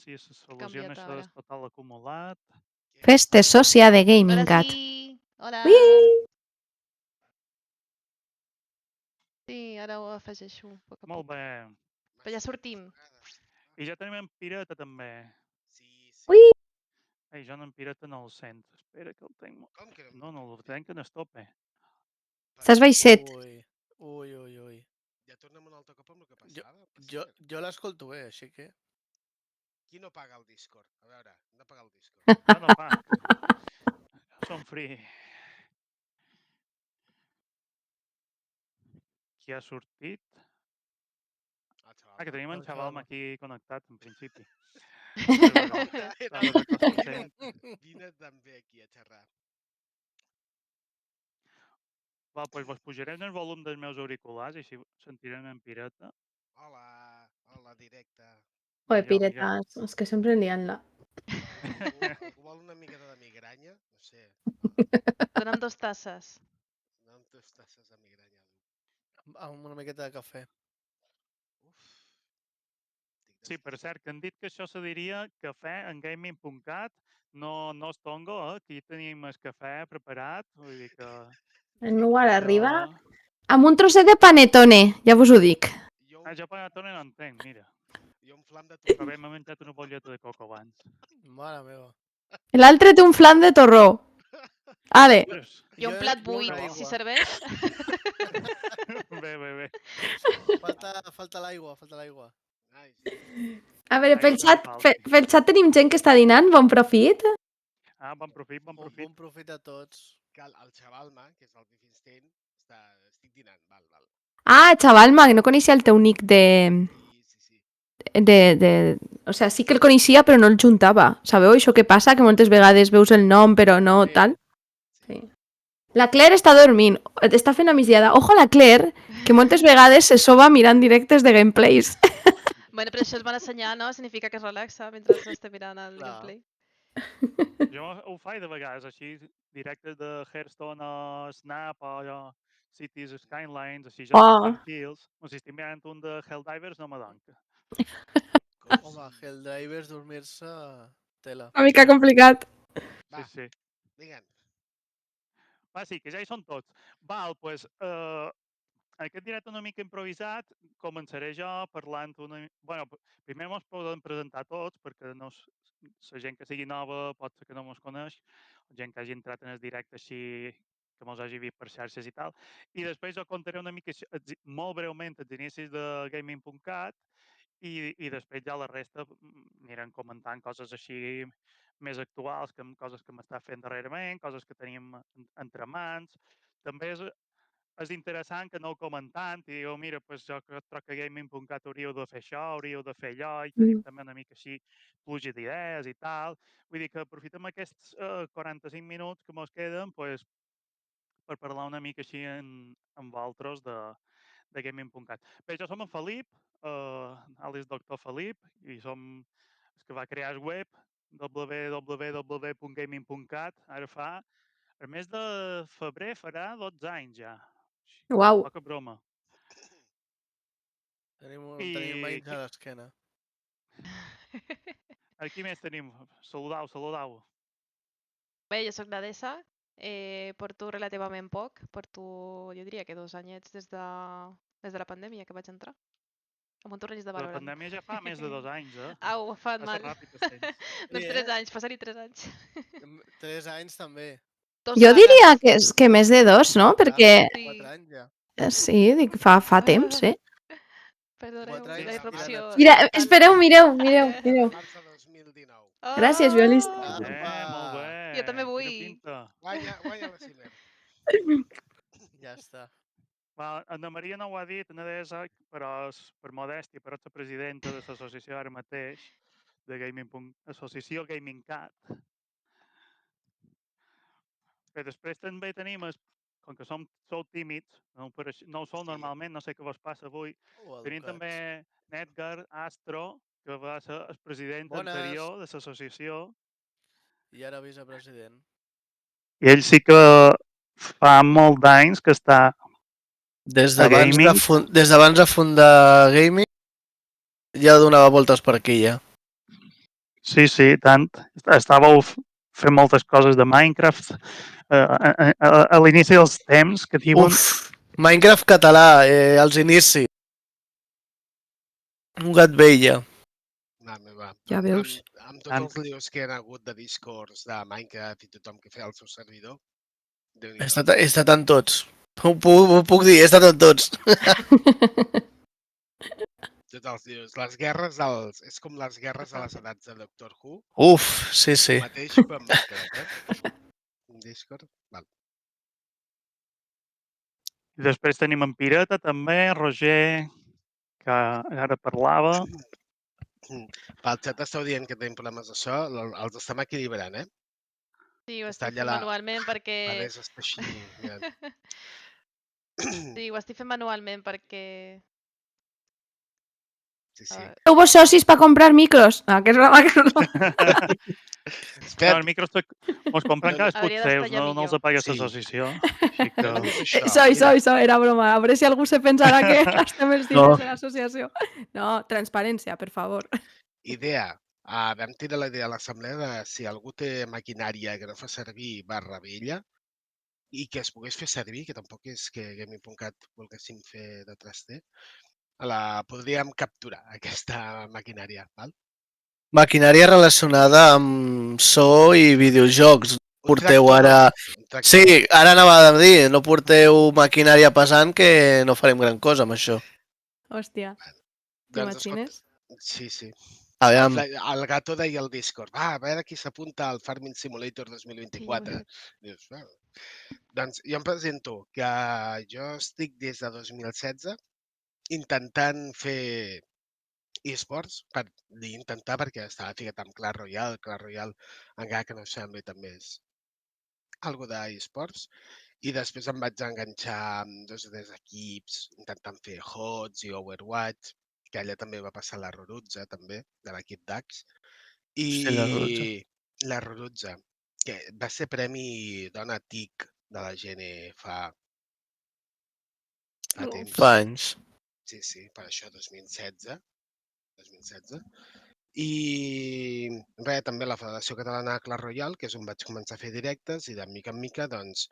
si se soluciona Canviat això ara. del total acumulat. Fes-te sòcia de Gaming Ahora Cat. sí. Hola. Ui! Sí, ara ho afegeixo a poc a Molt poc. bé. Però ja sortim. I ja tenim en Pirata també. Ui! Ei, jo en Pirata no el sento. Espera que el tenc... Com que No, el tenc en estope. Estàs baixet. Ui. Ja tornem un altre cop amb el que Jo, passava. jo, jo l'escolto bé, així que... Qui no paga el Discord? A veure, hem de pagar el Discord. Jo no pac. Som free. Qui ha sortit? El xaval. Que tenim en El Xavalma Xavalma. aquí connectat, en principi. Era Estava de cos sent. Vine també aquí a xerrar. Val, doncs vos pujarem el volum dels meus auriculars i així sentirem en Pirata. Hola, directe. Joder, Millor, millor. piretas, és que sempre liant-la. Algú vol una miqueta de migranya? No sé. Dona'm 2 tasses. No amb tus tasses de migranya. Amb una miqueta de cafè. Uf. Sí, per cert, que han dit que això se diria cafè en gaming.cat. No és tongo, aquí tenim el cafè preparat. Vull dir que... El meu ara arriba Jo... amb un trosset de panetone, ja vos ho dic. Jo panetone no entenc, mira. Jo un flam de Però bé, torró. m'he menjat una bolleta de coco abans. Mare meva. L'altre té un flan de torró. Ale. I un plat buit, si serveix. Bé. Falta l'aigua. Ai, sí. A veure, pel Aigua xat tenim gent que està dinant, bon profit. Ah, bon profit. Bon profit a tots. Que el Xavalma, que és el Bifinstein, estic dinant, val. Ah, Xavalma, que no coneixia el teu nick de... Sí. O sea, sí que el coneixia, però no el juntava. Sabeu això que passa? Que moltes vegades veus el nom, però no Sí. tal. Sí. La Claire està dormint, està fent amisiada. Ojo a la Claire, que moltes vegades se soba mirant directes de gameplays. Bueno, però això és bona senyal, no? Significa que es relaxa mentre està mirant el gameplay. Jo ho faig de vegades, així, directes de Hearthstone o Snap o Cities Skylines, així jo estic tranquils. Si estic mirant un de Helldivers no m'adonca. Home, Helldivers, dormir-se... Tela. Una mica complicat. Sí. Digue'm. Va, sí, que ja hi són tots. Val, doncs, aquest directe una mica improvisat, començaré jo parlant una... Bueno, primer mos podem presentar tots, perquè no, la gent que sigui nova pot ser que no mos coneix, gent que hagi entrat en el directe així que mos hagi vist per xarxes i tal. I després jo contaré una mica, molt breument, els inicis de gaming.cat i després ja la resta anirem comentant coses així més actuals, coses que m'està fent darrerament, coses que tenim entre mans. També és interessant que aneu comentant i diu, mira, pues jo crec que gaming.cat hauríeu de fer això, hauríeu de fer allò, i tenim també una mica així pluja d'idees i tal. Vull dir que aprofitem aquests 45 minuts que mos queden pues, per parlar una mica així amb vosaltres de gaming.cat. Bé, jo som en Felip, àlies Doctor Felip, i som el que va crear el web www.gaming.cat, ara fa el mes de febrer farà 12 anys ja. Uau. Poca broma. Tenim veïns a l'esquena. Aquí més tenim. Saludau. Bé, jo soc la Dessa. Porto relativament poc. Porto, jo diria que 2 anyets des de la pandèmia que vaig entrar. Amb un torneig de Valorant. La pandèmia ja fa més de 2 anys, Au, fa mal. ràpid el temps. Doncs 3 anys, passar-hi 3 anys. 3 anys també. Jo diria que més de 2, no? Perquè... 4 anys ja. Sí, dic, fa temps, eh? Perdoneu, la irrupció. Mira, espereu, mireu. Març de 2019. Gràcies, violista. Molt bé. Jo també vull. Guanya la Cimer. Ja està. Anna Maria no ho ha dit, Anna Dessa, però per modèstia, però és la presidenta de l'associació ara mateix, de Associació GamingCat. Bé, després també tenim, com que sou tímids, no ho sou normalment, no sé què vos passa avui, tenim també Edgar Astro, que va ser el president anterior de l'associació. I ara vicepresident. I ell sí que fa molt d'anys que està des d'abans de fundar Gaming ja donava voltes per aquí ja. Sí, sí, tant. Estàveu fent moltes coses de Minecraft. A l'inici dels temps que diuen... Uf, Minecraft català, als inicis. Un gat vella. Mare meva. Ja veus. Amb tots els lios que hi ha hagut de Discords, de Minecraft i tothom que feia el seu servidor, He Déu-n'hi-do. estat en tots. Ho puc dir, he estat en tots. Tots els lios. Les guerres dels... És com les guerres a les edats de Doctor Who. Uf, sí, sí. El mateix, però amb Minecraft, Un Discord. Val. I després tenim en Pireta, també, Roger, que ara parlava. Pel xat esteu dient que tenim problemes d'això, els estem equilibrant, eh? Sí, ho Està estic allà fent manualment perquè... Vanessa està així, mirant. Sí, ho estic fent manualment perquè... Sí, sí. Sou vos socis per comprar micros? Ah, que és broma, que no. No, Espera, els micros mos compren No, no. cadascú Hauria els seus, d'estar ja no els millor. apaga Sí. l'associació. Així que... no només això. Soy, era broma. A veure si algú se pensarà que gastem els diners No. de l'associació. No, transparència, per favor. Idea. Vam tirar la idea a l'assemblea de si algú té maquinària que no fa servir barra vella i que es pogués fer servir, que tampoc és que Gaming.cat volguéssim fer de traster, podríem capturar aquesta maquinària. Val? Maquinària relacionada amb so i videojocs. Porteu tractor, ara... Un tractor. Sí, ara anava a dir, no porteu maquinària pesant que no farem gran cosa amb això. Hòstia, Doncs, t'imagines? Sí, sí. Aviam, El gato deia al Discord, va, a veure qui s'apunta al Farming Simulator 2024. Dius, bueno. Doncs jo em presento que jo estic des de 2016 intentant fer esports, per dir intentar perquè estava ficat amb Clash Royale, encara que no sembli també és algo d'esports, i després em vaig enganxar amb 2 o 3 equips intentant fer HOTS i Overwatch, que allà també va passar la Rorutza, també, de l'equip d'Ax. I Hòstia, la Rorutza. la Rorutza, que va ser premi Dona TIC de la GN fa temps. fa anys. Sí, sí, per això 2016. I res, també la Federació Catalana de Clash Royale, que és on vaig començar a fer directes, i de mica en mica, doncs,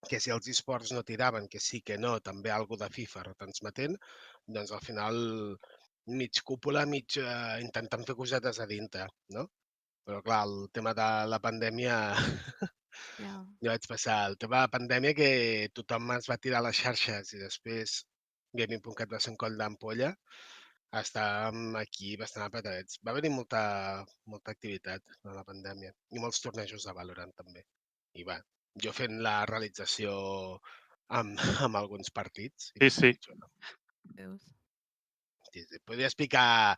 que si els esports no tiraven, que sí, que no, també algo de FIFA retransmetent, doncs al final mig cúpula, mig intentant fer cosetes a dintre, no? Però clar, el tema de la pandèmia, Ja. jo vaig passar el tema de la pandèmia que tothom es va tirar a les xarxes i després Gaming.cat va ser un coll d'ampolla, estàvem aquí bastant apretadets. Va haver-hi molta activitat a la pandèmia i molts tornejos de Valorant també. I va, jo fent la realització amb, amb alguns partits. Sí, sí. Veus? Sí, sí. Podria explicar...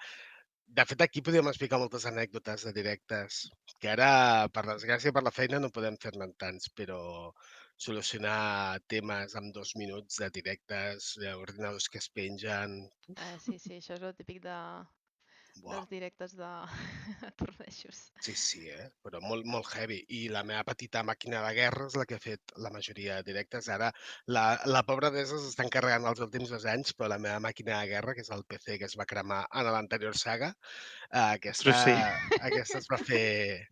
De fet, aquí podríem explicar moltes anècdotes de directes, que ara, per desgràcia, per la feina no podem fer-ne tants, però solucionar temes en 2 minuts de directes, ordinadors que es pengen... Sí, sí, això és el típic Buah. dels directes de tornejos. Sí, sí, però molt heavy. I la meva petita màquina de guerra és la que ha fet la majoria de directes. Ara, la pobra d'esa s'està encarregant els últims 2 anys, però la meva màquina de guerra, que és el PC que es va cremar en l'anterior saga, aquesta es va fer...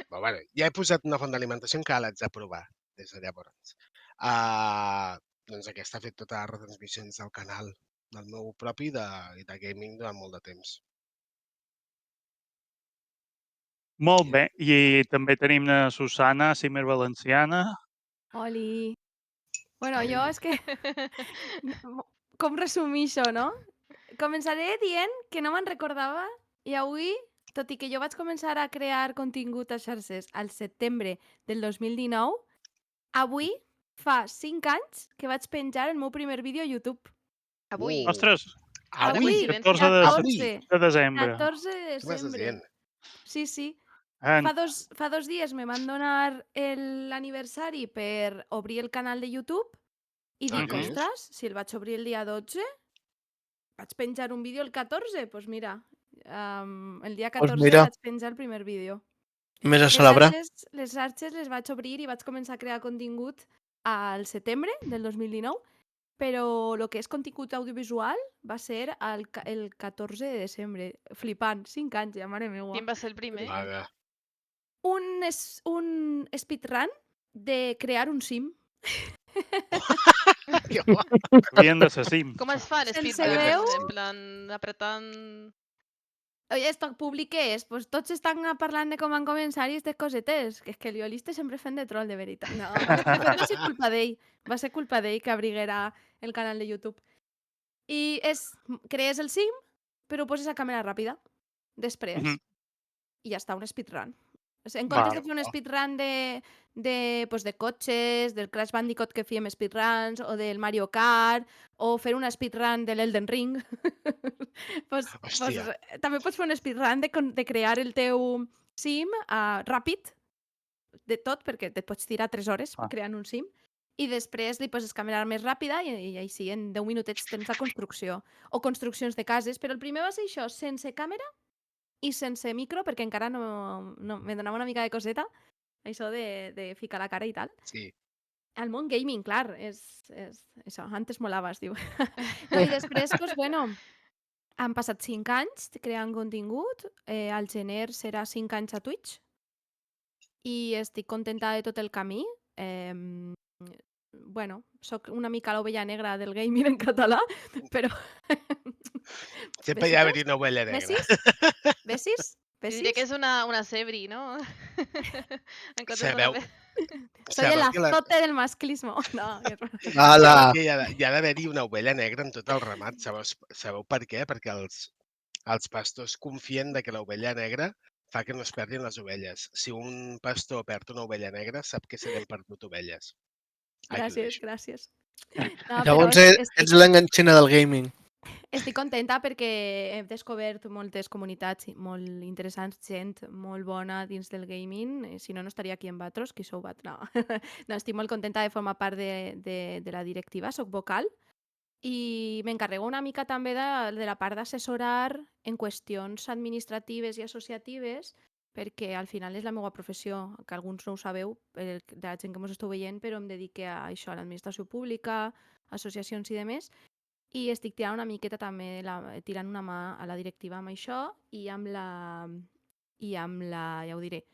Però, bueno, ja he posat una font d'alimentació encara l'haig de provar des de llavors. Doncs aquesta ha fet totes les retransmissions del canal del meu propi i de gaming durant molt de temps. Molt bé. I també tenim la Susana, Cimer Valenciana. Oli. Bueno, jo és que... Com resumir això, no? Començaré dient que no me'n recordava i avui, tot i que jo vaig començar a crear contingut a xarxes al setembre del 2019, avui fa 5 anys que vaig penjar el meu primer vídeo a YouTube. Avui. Ostres, Quina Avui, coincidència. 14 de desembre. 14 de Què m'estàs desembre. dient? Sí, sí. En- Fa dos dies me van donar l'aniversari per obrir el canal de YouTube i dic, Mhm. ostres, si el vaig obrir el dia 12, vaig penjar un vídeo el 14, doncs pues mira, el dia 14 mira. vaig penjar el primer vídeo. Més a celebrar. Les xarxes les vaig obrir i vaig començar a crear contingut al setembre del 2019 però el que és contingut audiovisual va ser el 14 de desembre. Flipant, 5 anys ja, mare meua. Quin va ser el primer? Mare. Un speedrun de crear un sim. Que bo. Havien de ser Sims. Com es fan Sense speedruns? veu? En plan, apretant... Oye, esto publiqué és, pues tots estan parlant de com van començar i aquestes cosetes, que és que el violista sempre fent de troll, de veritat. No, de fet va ser culpa d'ell, va ser culpa d'ell que abriguera el canal de YouTube. I crees el sim, però ho poses a càmera ràpida, després, i ja està, un speedrun. O sigui, en comptes de fer un speedrun pues, de cotxes, del Crash Bandicoot que fèiem speedruns, o del Mario Kart, o fer una speedrun de l'Elden Ring, pues, Hòstia. també pots fer un speedrun de crear el teu sim ràpid, de tot, perquè et pots tirar 3 hores creant un sim, i després li poses càmera més ràpida i així en 10 minutets tens la construcció. O construccions de cases, però el primer va ser això, sense càmera i sense micro, perquè encara no me donava una mica de coseta, això de ficar la cara i tal. Sí. El món gaming, clar, és això, antes molava, es diu. No, i després, doncs, bueno, han passat 5 anys creant contingut, al gener serà 5 anys a Twitch, i estic contenta de tot el camí. Bueno, soc una mica l'ovella negra del gaming en català, però... Sempre hi ha d'haver una ovella negra. Bessis? Jo diria que és una cebri, no? En comptes Sabeu, Soy el sabeu que la- azote del masclismo. No, Ala! sabeu que hi ha d'haver-hi una ovella negra en tot el ramat. Sabeu per què? Perquè els pastors confien de que l'ovella negra fa que no es perdin les ovelles. Si un pastor perd una ovella negra, sap que se n'han perdut ovelles. Ai, que ho gràcies, deixo. gràcies. No, però Llavors ets l'enganxina del gaming. estic contenta perquè he descobert moltes comunitats molt interessants, gent molt bona dins del gaming. Si no, no estaria aquí en Batros, qui sou No. No, estic molt contenta de formar part de la directiva, soc vocal, i m'encarrego una mica també de la part d'assessorar en qüestions administratives i associatives, perquè al final és la meva professió, que alguns no ho sabeu, de la gent que ens esteu veient, però em dedique a això, a l'administració pública, associacions i demés, i estic tirant una miqueta també, tirant una mà a la directiva amb això i amb la, ja ho diré,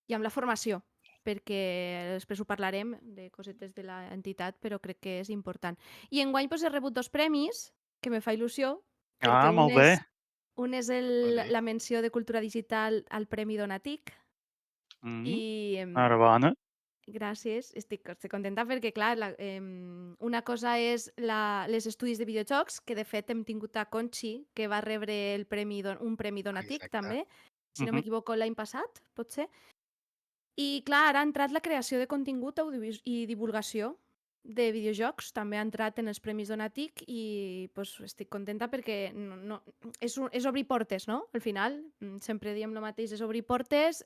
i amb la formació, perquè després ho parlarem de cosetes de l'entitat, però crec que és important. I enguany doncs, he rebut 2 premis, que me fa il·lusió, perquè Molt bé. un és Molt bé. la menció de Cultura Digital al Premi Donatic, i Enhorabona. gràcies, estic contenta perquè, clar, una cosa és les estudis de videojocs, que de fet hem tingut a Conchi, que va rebre un premi Donatic, Exacte. també, si no m'equivoco l'any passat, potser. I, clar, ara ha entrat la creació de contingut i divulgació de videojocs, també ha entrat en els Premis Donatic i pues, estic contenta perquè és obrir portes, no? Al final, sempre diem el mateix, és obrir portes,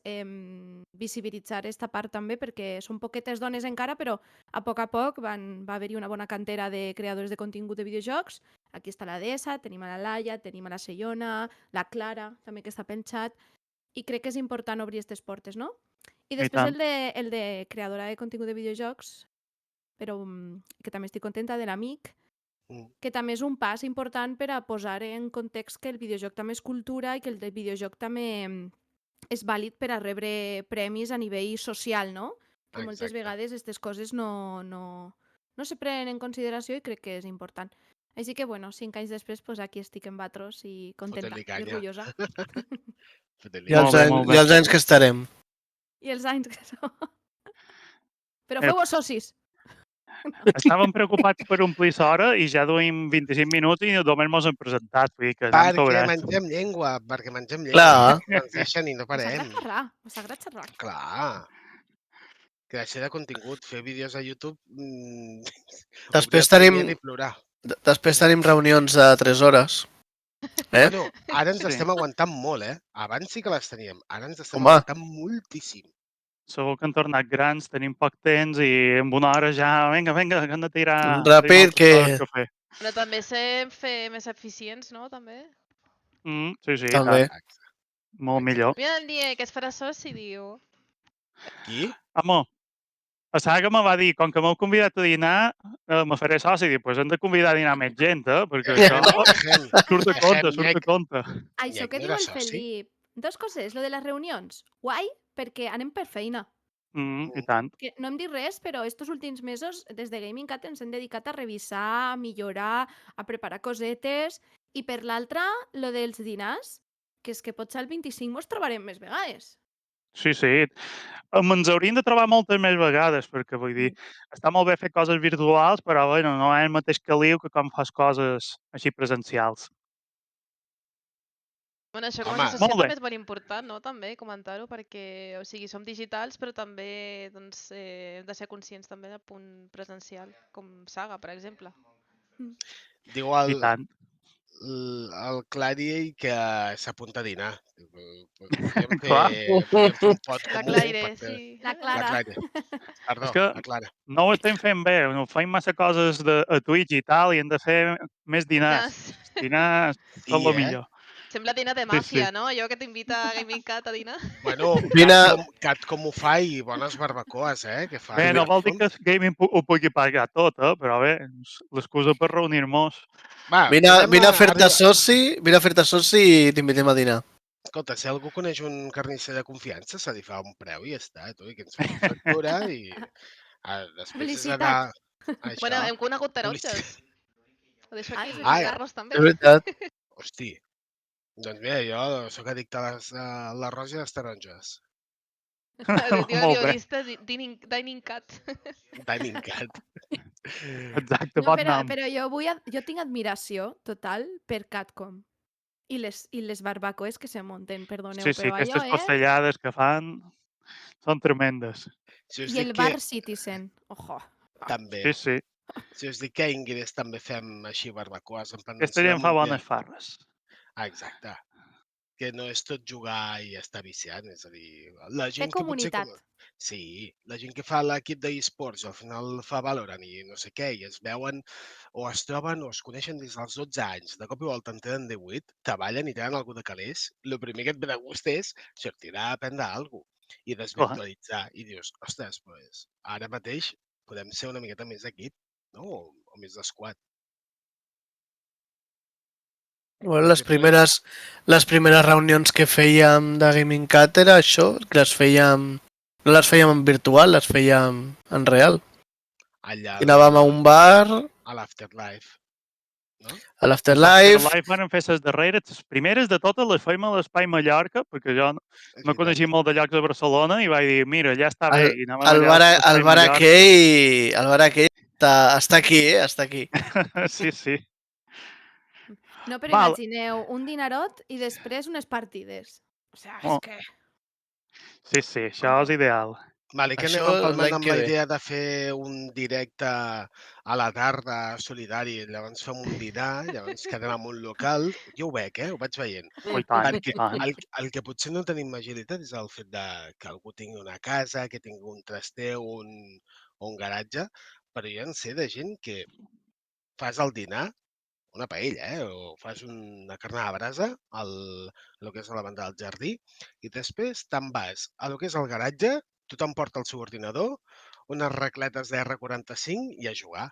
visibilitzar aquesta part també, perquè són poquetes dones encara, però a poc va haver-hi una bona cantera de creadors de contingut de videojocs. Aquí està la Dessa, tenim a la Laia, tenim a la Seyona, la Clara, també que està penjat, i crec que és important obrir aquestes portes, no? I després el de creadora de contingut de videojocs, però que també estic contenta, de l'Amic, que també és un pas important per a posar en context que el videojoc també és cultura i que el videojoc també és vàlid per a rebre premis a nivell social, no? Que moltes Exacte. vegades aquestes coses no se prenen en consideració i crec que és important. Així que, bueno, 5 anys després, pues aquí estic en Batros i contenta Fotent-li i canya. orgullosa. Fotent-li I els, Molt bé, anys, molt bé. I els anys que estarem. I els anys que són. Però feu-vos socis. Estàvem preocupats per omplir l'hora i ja duim 25 minuts i només mos hem presentat. Vull dir que anem Perquè sobrats. mengem llengua, perquè mengem llengua. Clar. No ens deixen i no parem. M'agrada xerrar. Clar. Creació de contingut, fer vídeos a YouTube, Després obrir el tenim, punyet i plorar. després tenim reunions de 3 hores. Bueno, ara ens Sí. estem aguantant molt, eh? Abans sí que les teníem, ara ens estem Home. aguantant moltíssim. Segur que hem tornat grans, tenim poc temps i en una hora ja... Vinga, que hem de tirar... Ràpid, tenim altres que- coses fer. Però també sé fer més eficients, no? També. Sí, També. tant. Molt millor. Mira el dia que es farà soci, diu. Qui? Home, La Saga me va dir, com que m'heu convidat a dinar, me faré soci. Dic, doncs hem de convidar a dinar més gent, perquè això surt de compte, surt de compte. Això que no diu era el soci? Felip. Dos coses, lo de les reunions. Guai, perquè anem per feina. I tant. Que no hem dit res, però estos últims mesos, des de Gaming Cat, ens hem dedicat a revisar, a millorar, a preparar cosetes. I per l'altra, lo dels dinars, que és que potser el 25 mos trobarem més vegades. Sí. Ens hauríem de trobar moltes més vegades, perquè vull dir, està molt bé fer coses virtuals, però bueno, no és el mateix caliu que com fas coses així presencials. Bueno, això com Home. a associació Molt bé. també és molt important, no? També comentar-ho, perquè, o sigui, som digitals, però també doncs, hem de ser conscients també del punt presencial, com Saga, per exemple. Diu I tant. el Clary que s'apunta a dinar. Podríem Clar. fer un pot La comú. Claire, perquè- sí. La La Clara. Claire. Perdó, És que la Clara. no ho estem fent bé, no fem massa coses a Twitch i tal, i hem de fer més dinars. Dinars són Sí, el millor. Sembla dinar de Sí, màfia, sí. no? Allò que t'invita a Gaming Cat a dinar. Bueno, Vine- Cat com ho fa i bones barbacoes, que fa. Bé, no vol dir que el gaming ho pugui pagar tot, però bé, és l'excusa per reunir-nos. Va, Vine a fer-te soci, i t'invitem a dinar. Escolta, si algú coneix un carnisser de confiança, se li fa un preu i ja està, tu, i que ens faci factura i després és Publicitat. anar a això. Bueno, hem conegut taronges. Ho deixo aquí, és per veritat. nos també. És veritat. Hosti, doncs mira, jo sóc addicte a l'arròs i a les taronges. Molt bé. Llista Dining Cat. Dining Cat. Exacte, No, bon nom. però jo tinc admiració total per Catcom. I les barbacoes que se munten, perdoneu, Sí, però aquestes allò, costellades que fan són tremendes. Si us I dic el que Bar Citizen. Ojo. també, Sí. si us dic que a Ingrés també fem així barbacoes, en plan, Aquesta gent fa bones farres. Exacte. Que no és tot jugar i estar viciant, és a dir, la Fer gent que potser... comunitat. Sí, la gent que fa l'equip d'eSports al final fa Valorant i no sé què, i es veuen o es troben o es coneixen des dels 12 anys, de cop i volta en tenen 18, treballen i tenen algú de calés, el primer que et ve de gust és sortir a aprendre alguna cosa i desvirtualitzar. I dius, ostres, pues, ara mateix podem ser una miqueta més equip, no? O més d'esquad. Bueno, les primeres reunions que fèiem de Gaming Cat era això, que no les fèiem en virtual, les fèiem en real. Allà I anàvem a un bar, a l'Afterlife. a l'Afterlife, Live van fer les darreres, les primeres de totes les fèiem a l'Espai Mallorca, perquè jo no coneixia molt de llocs a Barcelona i vaig dir, mira, ja està bé. I anàvem el allà a bar aquell està aquí, està aquí. Sí. No, però Val. imagineu un dinarot i després unes partides. O sigui, Oh. és que... Sí, això és ideal. Vale, que Això anem empalmant l'any amb que la ve. idea de fer un directe a la tarda solidari, llavors fem un dinar, llavors quedem en un local. Jo ho veig, ho vaig veient. Oh, i tant, Perquè i tant. el que potser no tenim agilitat és el fet de que algú tingui una casa, que tingui un traster o un garatge, però jo en sé de gent que fas el dinar, una paella, o fas una carn a la brasa, el que és a la banda del jardí, i després te'n vas a lo que és el garatge, tothom porta el seu ordinador, unes racletes d'R45 i a jugar.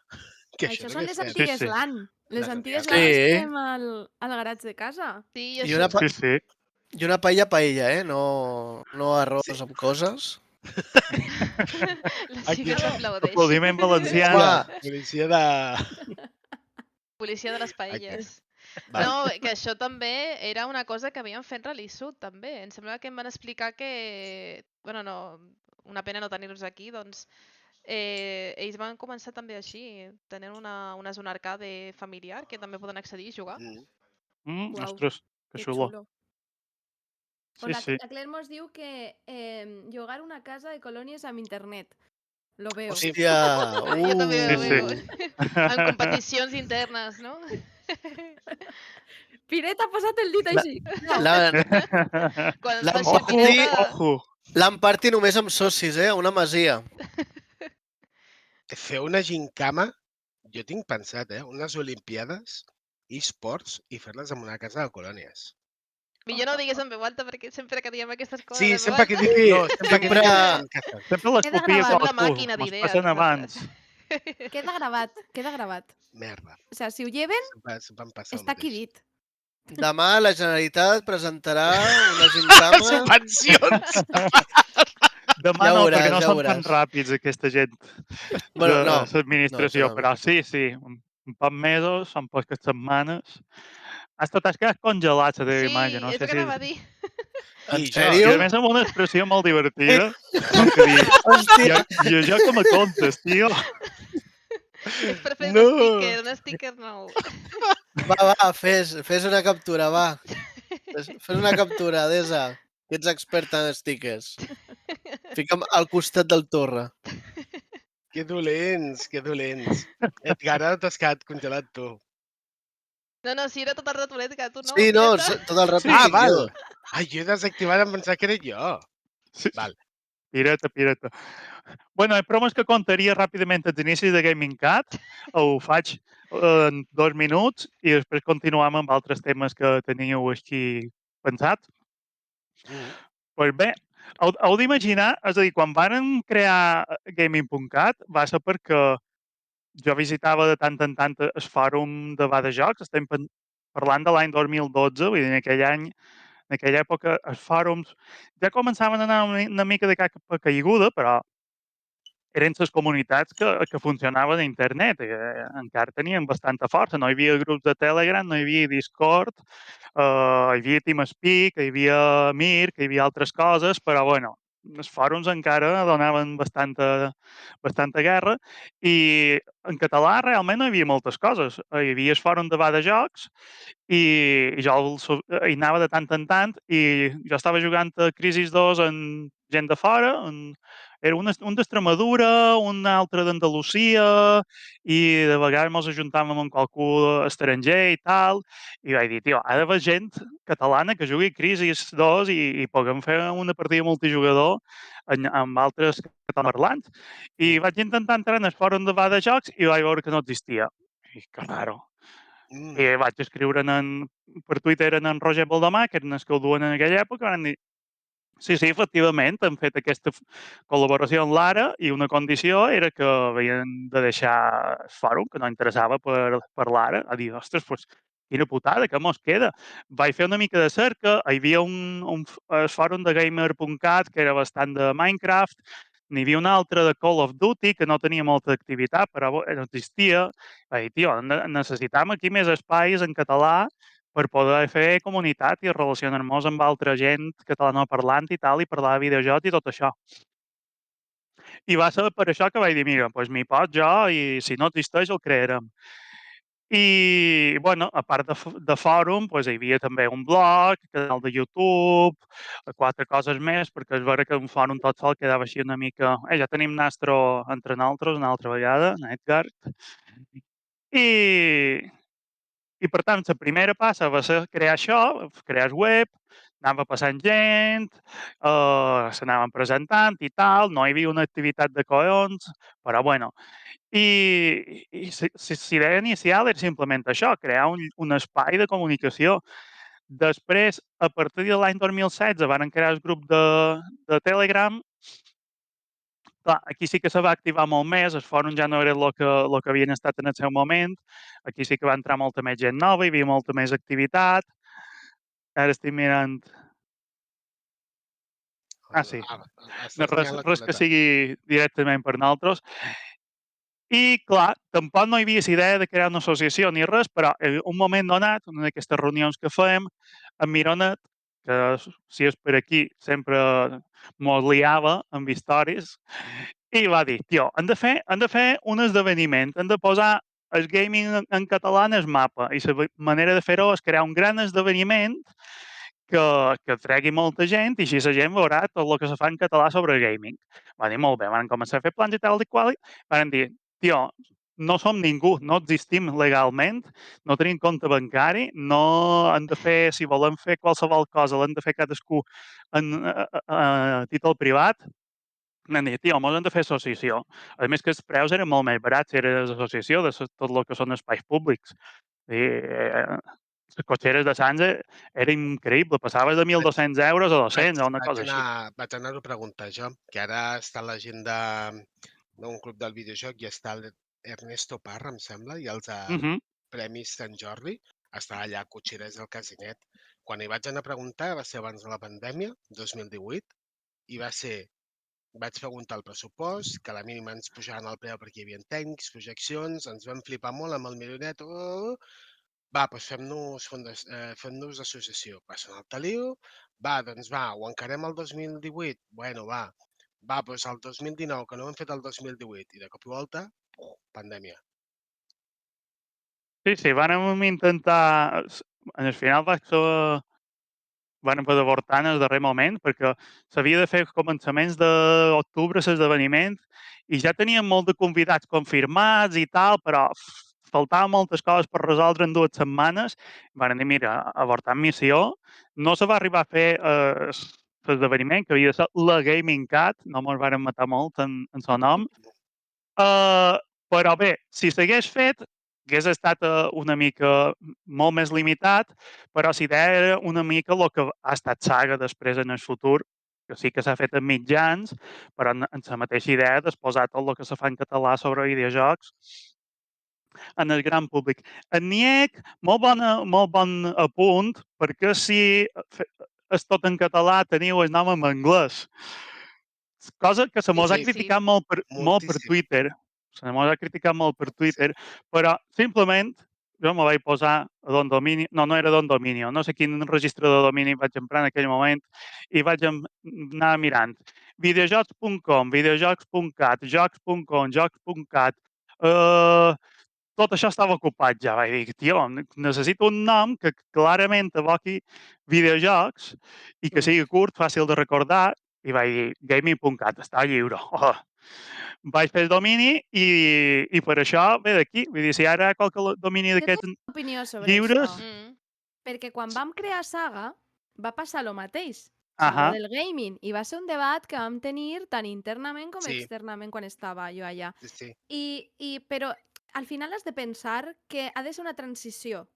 Que Això és són el que les fem. antigues Sí. LAN. Les Les antigues antigues LAN LAN. que fem al garatge de casa. Sí, I això... una, Sí. I una paella, no arròs amb coses. La Xica s'aplaudeix. Aplaudiment valencià. Home, Policia de... Policia de les paelles. Val. No, que això també era una cosa que havien fet Relisud, també. Em sembla que em van explicar que... Bueno, no, una pena no tenir-los aquí, doncs... ells van començar també així, tenint una zona arcade familiar que també poden accedir i jugar. Uau, Ostres, que xulo. Pues Sí. la Claire mos diu que llogar una casa de colònies amb internet. Lo veo. hòstia, Jo també ho Sí. veo. En competicions internes, no? Piret ha posat el dit així. Quan es La- faci Ojo, pirata... Ojo. L'Amparti només amb socis, una masia. Fer una gincama, jo tinc pensat, unes olimpiades, esports, i fer-les en una casa de colònies. Millor no ho digues en veu alta perquè sempre que diem aquestes coses Sí, en veu sempre que alta... dic... No, sempre que dic... Sempre- Sempre les Queda copies gravat. a Som la tu, màquina mos d'idees, passen abans. nosaltres. Queda gravat, queda gravat. Merda. O sea, si ho lleven, Sempre em passa el està aquí mateix. dit. Demà la Generalitat presentarà una gincama... Subvencions! Demà Ja no, veuràs, perquè no ja són tan veuràs. ràpids aquesta gent Bueno, de no. l'administració, No, però sí, un poc mesos, són poques setmanes. Has quedat congelat, la teva Sí, imatge, no és sé el que si... anava a dir. En I jo, I sèrio? a més amb una expressió molt divertida, com que dic, Hòstia, i això que me contes, tio. És per fer No. un sticker nou. va, fes una captura, va. Fes una captura, Adesa, que ets experta en stickers. Fica'm al costat del Torre. que dolents, que dolents. Edgar, ara t'has quedat congelat tu. No, sí, era tot el ratonet que tu no, Sí, no, pirata. tot el rato Sí. ho Ah, dic val. jo. Ai, jo he desactivat en pensar que era jo. Sí. Val. Pirata. Bueno, el promo és que contaria ràpidament els inicis de Gaming Cat. Ho faig en 2 minuts i després continuam amb altres temes que teníeu així pensats. Mm. Pues bé, heu d'imaginar, és a dir, quan varen crear Gaming.cat va ser perquè jo visitava de tant en tant el fòrum de Badajocs, estem parlant de l'any 2012, vull dir, en aquella època els fòrums ja començaven a anar una mica de capa caiguda, però eren les comunitats que funcionaven a internet. Encara tenien bastanta força. No hi havia grups de Telegram, no hi havia Discord, hi havia TeamSpeak, hi havia Mir, que hi havia altres coses, però bueno, els fòrums encara donaven bastanta guerra i en català realment no hi havia moltes coses. Hi havia el fòrum de Badajocs i jo hi anava de tant en tant i jo estava jugant a Crisis 2 amb gent de fora, era un d'Extremadura, un altre d'Andalusia i de vegades mos ajuntàvem amb qualcú estranger i tal, i vaig dir, tio, ha d'haver gent catalana que jugui Crisis 2 i puguem fer una partida multijugador amb altres catalanoparlants. I vaig intentar entrar en el fòrum de Badajocs i vaig veure que no existia. I que raro. I vaig escriure per Twitter en Roger Baldomà, que eren els que ho duen en aquella època, van dir, sí, efectivament, hem fet aquesta col·laboració amb l'Ara i una condició era que havien de deixar el fòrum, que no interessava per l'Ara, a dir, ostres, doncs, quina putada, què mos queda? Vaig fer una mica de cerca, hi havia el fòrum de gamer.cat, que era bastant de Minecraft, n'hi havia un altre de Call of Duty, que no tenia molta activitat, però no existia. Vaig dir, tio, necessitam aquí més espais en català per poder fer comunitat i relacionar-nos amb altra gent catalanoparlant i tal, i parlar de videojocs i tot això. I va ser per això que vaig dir, mira, doncs m'hi pot jo i si no existeix el crearem. I, bueno, a part de fòrum, doncs hi havia també un blog, canal de YouTube, 4 coses més, perquè és vera que un fòrum tot sol quedava així una mica... ja tenim Nastro entre nosaltres una altra vegada, Nightguard. I per tant, la primera passa va ser crear això, crear el web, anava passant gent, s'anaven presentant i tal, no hi havia una activitat de collons, però bueno. I la idea inicial era simplement això, crear un espai de comunicació. Després, a partir de l'any 2016, van crear el grup de Telegram. Clar, aquí sí que se va activar molt més, els fòrums ja no eren el que havien estat en el seu moment, aquí sí que va entrar molta més gent nova, hi havia molta més activitat. Ara estic mirant... Ah, sí. No, Estàs mirant la res que culata. sigui directament per nosaltres. I, clar, tampoc no hi havia la idea de crear una associació ni res, però en un moment donat, en una d'aquestes reunions que fèiem, en Mironet, que si és per aquí sempre mos liava amb històries, i va dir, tio, hem de fer un esdeveniment, hem de posar el gaming en català en el mapa, i la manera de fer-ho és crear un gran esdeveniment que tregui molta gent i així la gent veurà tot el que se fa en català sobre gaming. Va dir, molt bé, van començar a fer plans i tal i qual, van dir, tio, no som ningú, no existim legalment, no tenim compte bancari, no hem de fer, si volem fer qualsevol cosa, l'hem de fer cadascú a títol privat. Vam dir, tio, mos hem de fer associació. A més que els preus eren molt més barats, era l'associació de tot el que són espais públics. I, les cotxeres de Sants era increïble, passaves de 1.200 euros a 200 o una cosa així. Vaig anar-ho a preguntar jo, que ara està la gent d'un club del videojoc i està l'Ernesto Parra, em sembla, i els Mhm. Premis Sant Jordi, està allà a Cotxeres del Casinet. Quan hi vaig anar a preguntar va ser abans de la pandèmia, 2018, i vaig preguntar el pressupost, que a la mínima ens pujaven el preu perquè hi havia tècnics, projeccions, ens vam flipar molt amb el milionet. Va, doncs fem-nos associació. Va sonar el taliu, ho encarem el 2018? Bueno, va, doncs el 2019, que no ho hem fet el 2018, i de cop i volta, pandèmia. Sí, vàrem intentar... Al final van haver d'avortar en el darrer moment perquè s'havia de fer començaments d'octubre l'esdeveniment i ja teníem molt de convidats confirmats i tal, però faltaven moltes coses per resoldre en 2 setmanes. Van dir, mira, avortant missió. No se va arribar a fer l'esdeveniment, que havia de ser la Gaming Cat, no mos varen matar molt en son nom. Però bé, si s'hagués fet, hagués estat una mica molt més limitat, però la idea era una mica el que ha estat Saga després en el futur, que sí que s'ha fet en mitjans, però en la mateixa idea d'exposar tot el que se fa en català sobre videojocs en el gran públic. En Niec, molt bon apunt, perquè si és tot en català teniu el nom en anglès. Cosa que se mos ha Sí, criticat molt per moltíssim. Twitter. Se mos ha criticat molt per Moltíssim. Twitter, però simplement jo me vaig posar a Don Dominio, no era Don Dominio, no sé quin registre de domini vaig emprar en aquell moment i vaig anar mirant. Videojocs.com, videojocs.cat, jocs.com, jocs.cat, tot això estava ocupat ja. Vaig dir, tio, necessito un nom que clarament evoqui videojocs i que sigui curt, fàcil de recordar, i vaig dir, gaming.cat, està lliure. Oh. Vaig fer el domini i per això ve d'aquí. Vull dir, si ara qualque domini Jo tinc d'aquests una opinió sobre lliures... això, perquè quan vam crear Saga va passar el mateix. O sigui, lo del gaming. I va ser un debat que vam tenir tant internament com Sí. externament quan estava jo allà. Sí. Però al final has de pensar que ha de ser una transició.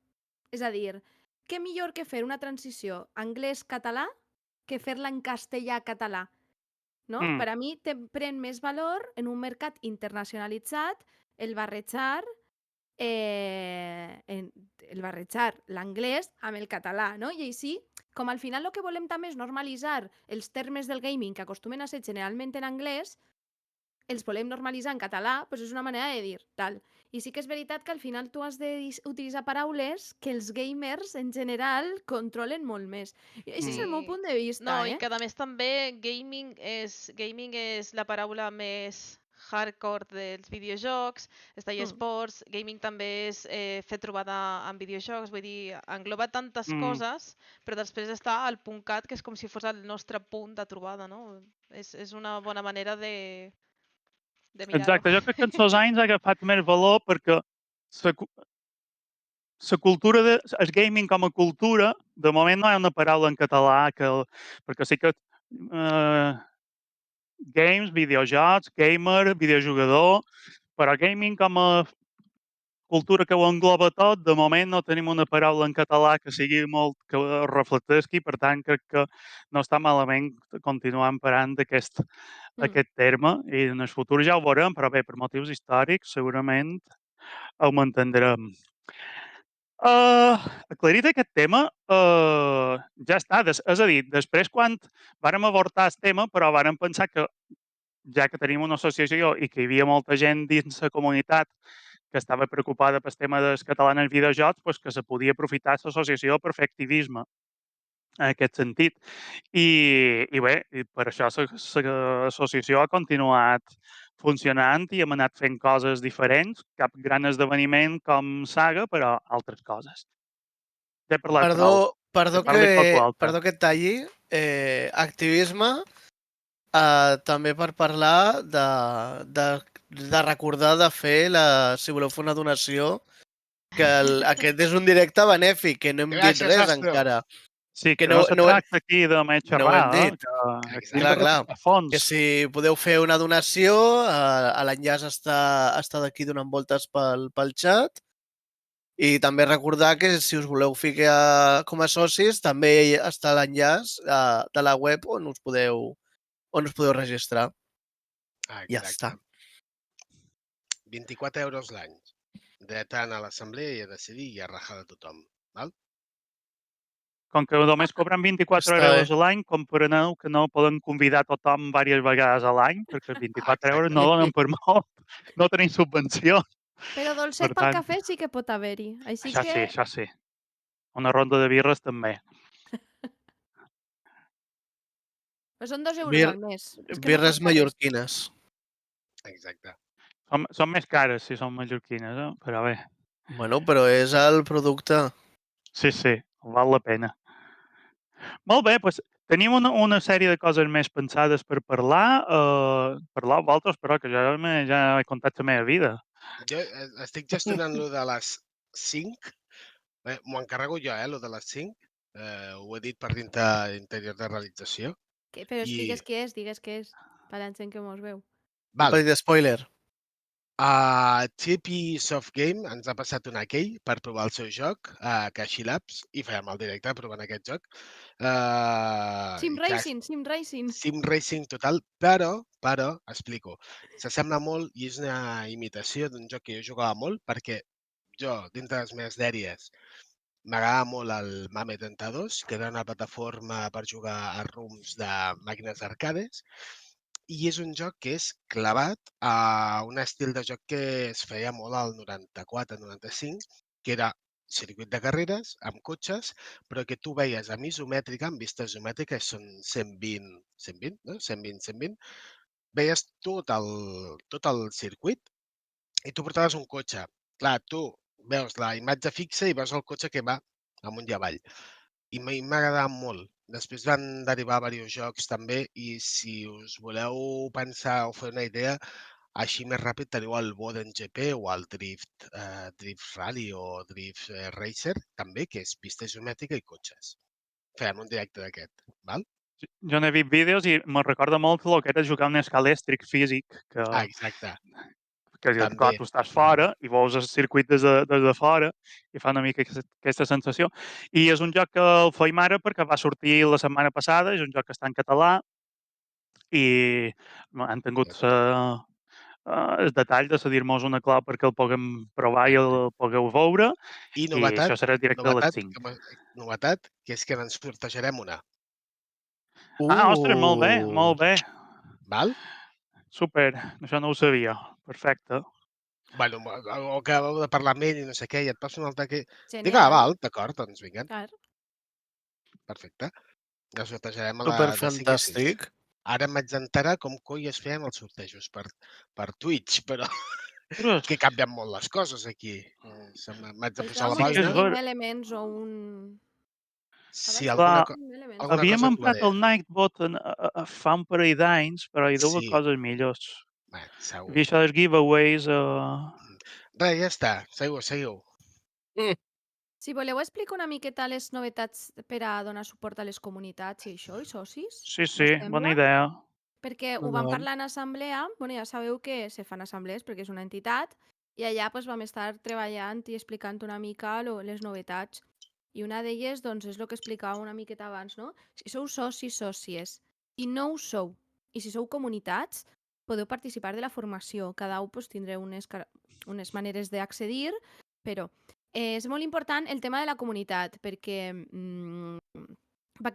És a dir, què millor que fer una transició anglès-català que fer-la en castellà-català? No? Per a mi pren més valor en un mercat internacionalitzat el barrejar l'anglès amb el català, no? I així, com al final el que volem també és normalitzar els termes del gaming que acostumen a ser generalment en anglès, els volem normalitzar en català, doncs és una manera de dir tal. I sí que és veritat que al final tu has d'utilitzar paraules que els gamers en general controlen molt més. I aquest és el meu punt de vista, No, i que a més també gaming és la paraula més hardcore dels videojocs, està eSports, gaming també és fer trobada en videojocs, vull dir, engloba tantes coses, però després està el .cat, que és com si fos el nostre punt de trobada, no? És una bona manera de mirar-ho. Exacte, jo crec que en els anys ha agafat més valor perquè la cultura el gaming com a cultura, de moment no hi ha una paraula en català perquè sí que games, videojocs, gamer, videojugador, però gaming com a cultura que ho engloba tot, de moment no tenim una paraula en català que sigui molt que reflecteixi, per tant crec que no està malament continuar emparant aquest terme i en el futur ja ho veurem, però bé, per motius històrics segurament ho mantindrem. Aclarit aquest tema, ja està. És a dir, després quan vàrem avortar el tema, però vàrem pensar que ja que tenim una associació i que hi havia molta gent dins la comunitat que estava preocupada pel tema del català en els videojocs, doncs que se podia aprofitar l'associació per fer activisme en aquest sentit. I bé, per això l'associació ha continuat funcionant i hem anat fent coses diferents, cap gran esdeveniment com Saga, però altres coses. Ja he parlat prou. Perdó que et talli. Activisme també per parlar de recordar de fer, si voleu fer una donació, que aquest és un directe benèfic, que no hem dit res encara. Sí, que no se tracta aquí de més xerrar. No ho hem dit. Clar. Que si podeu fer una donació, l'enllaç està d'aquí donant voltes pel xat, I també recordar que si us voleu ficar com a socis també està l'enllaç de la web on us podeu registrar. Ja està. Exacte. 24 euros l'any. Dret a anar a l'assemblea i a decidir i a rajar de tothom. Val? Com que només cobren 24 Està euros bé. a l'any, compreneu que no poden convidar tothom diverses vegades a l'any, perquè 24 euros no Exacte. donen per molt, no tenim subvenció. Però dolcet Per pel tant, cafè sí que pot haver-hi. Així això que... sí, això sí. Una ronda de birres també. Però són 2 euros al mes. És que no Birres costa res. mallorquines. Exacte. Són més cares si són mallorquines, però bé. Bueno, però és el producte. Sí, val la pena. Molt bé, doncs tenim una sèrie de coses més pensades per parlar. Parlar vosaltres, però, que ja he contat la meva vida. Jo estic gestionant-lo de les 5. M'ho encarrego jo, lo de les 5. Ho he dit per dintre d'interior de realització. Però I... digues què és, per la gent que mos veu. Un Val. petit spoiler. Chip i Softgame ens ha passat una key per provar el seu joc a Kashi Labs i fèiem el directe provant aquest joc. Sim Racing. Sim Racing total, però, explico, s'assembla molt i és una imitació d'un joc que jo jugava molt perquè jo, dintre de les meves dèries, m'agradava molt el Mame 32, que era una plataforma per jugar a rooms de màquines arcades, i és un joc que és clavat a un estil de joc que es feia molt al 94-95, que era circuit de carreres amb cotxes, però que tu veies amb isomètrica, amb vista isomètrica, són 120, no? 120, veies tot el circuit i tu portaves un cotxe. Clar, tu veus la imatge fixa i veus el cotxe que va amunt i avall. I m'ha agradat molt. Després van derivar diversos jocs també i si us voleu pensar o fer una idea, així més ràpid teniu el Boden GP o el Drift Rally o Drift Racer també, que és pista isomètrica i cotxes. Fem un directe d'aquest, val? Jo n'he vist vídeos i me recorda molt el que era jugar un escalèstric físic, Exacte. que clar, També. tu estàs fora i veus el circuit des de fora i fa una mica aquesta sensació. I és un joc que el feim ara perquè va sortir la setmana passada, és un joc que està en català i han tingut el detall de cedir-nos una clau perquè el puguem provar i el pugueu veure. I I això serà directe a les 5. novetat, que és que ens sortejarem una. Ostres, molt bé, molt bé. Val? Super, això no ho sabia. Perfecte. Bueno, o que heu de parlar amb ell i no sé què, i et passa un altre que... Dic, Genial. val, d'acord, doncs vinga. Clar. Perfecte. Ja sortejarem a Super de 5 a 6. fantàstic. Ara em vaig enterar com coi es feien els sortejos per Twitch, però Ostres, que canvien molt les coses aquí. M'haig de Això posar a la amb Sí que és Steam ver- Elements o un... Sí, Clar, Elements. alguna havíem cosa emprat trobaré. el Nightbot fa un parell d'anys, però hi deu haver Sí. coses millors. Bé, segur. I això dels giveaways... Res, ja està. Seguiu. Si voleu explicar una miqueta les novetats per a donar suport a les comunitats i això, i socis? Sí, Vos bona sembla? idea. Perquè ho vam Endavant. parlar en assemblea, bueno, ja sabeu que se fan assemblees perquè és una entitat, i allà pues, vam estar treballant i explicant una mica les novetats. I una d'elles doncs, és el que explicava una miqueta abans, no? Si sou socis, sòcies, i no ho sou, i si sou comunitats, podeu participar de la formació. Cada un pues, tindreu unes maneres d'accedir, però és molt important el tema de la comunitat, perquè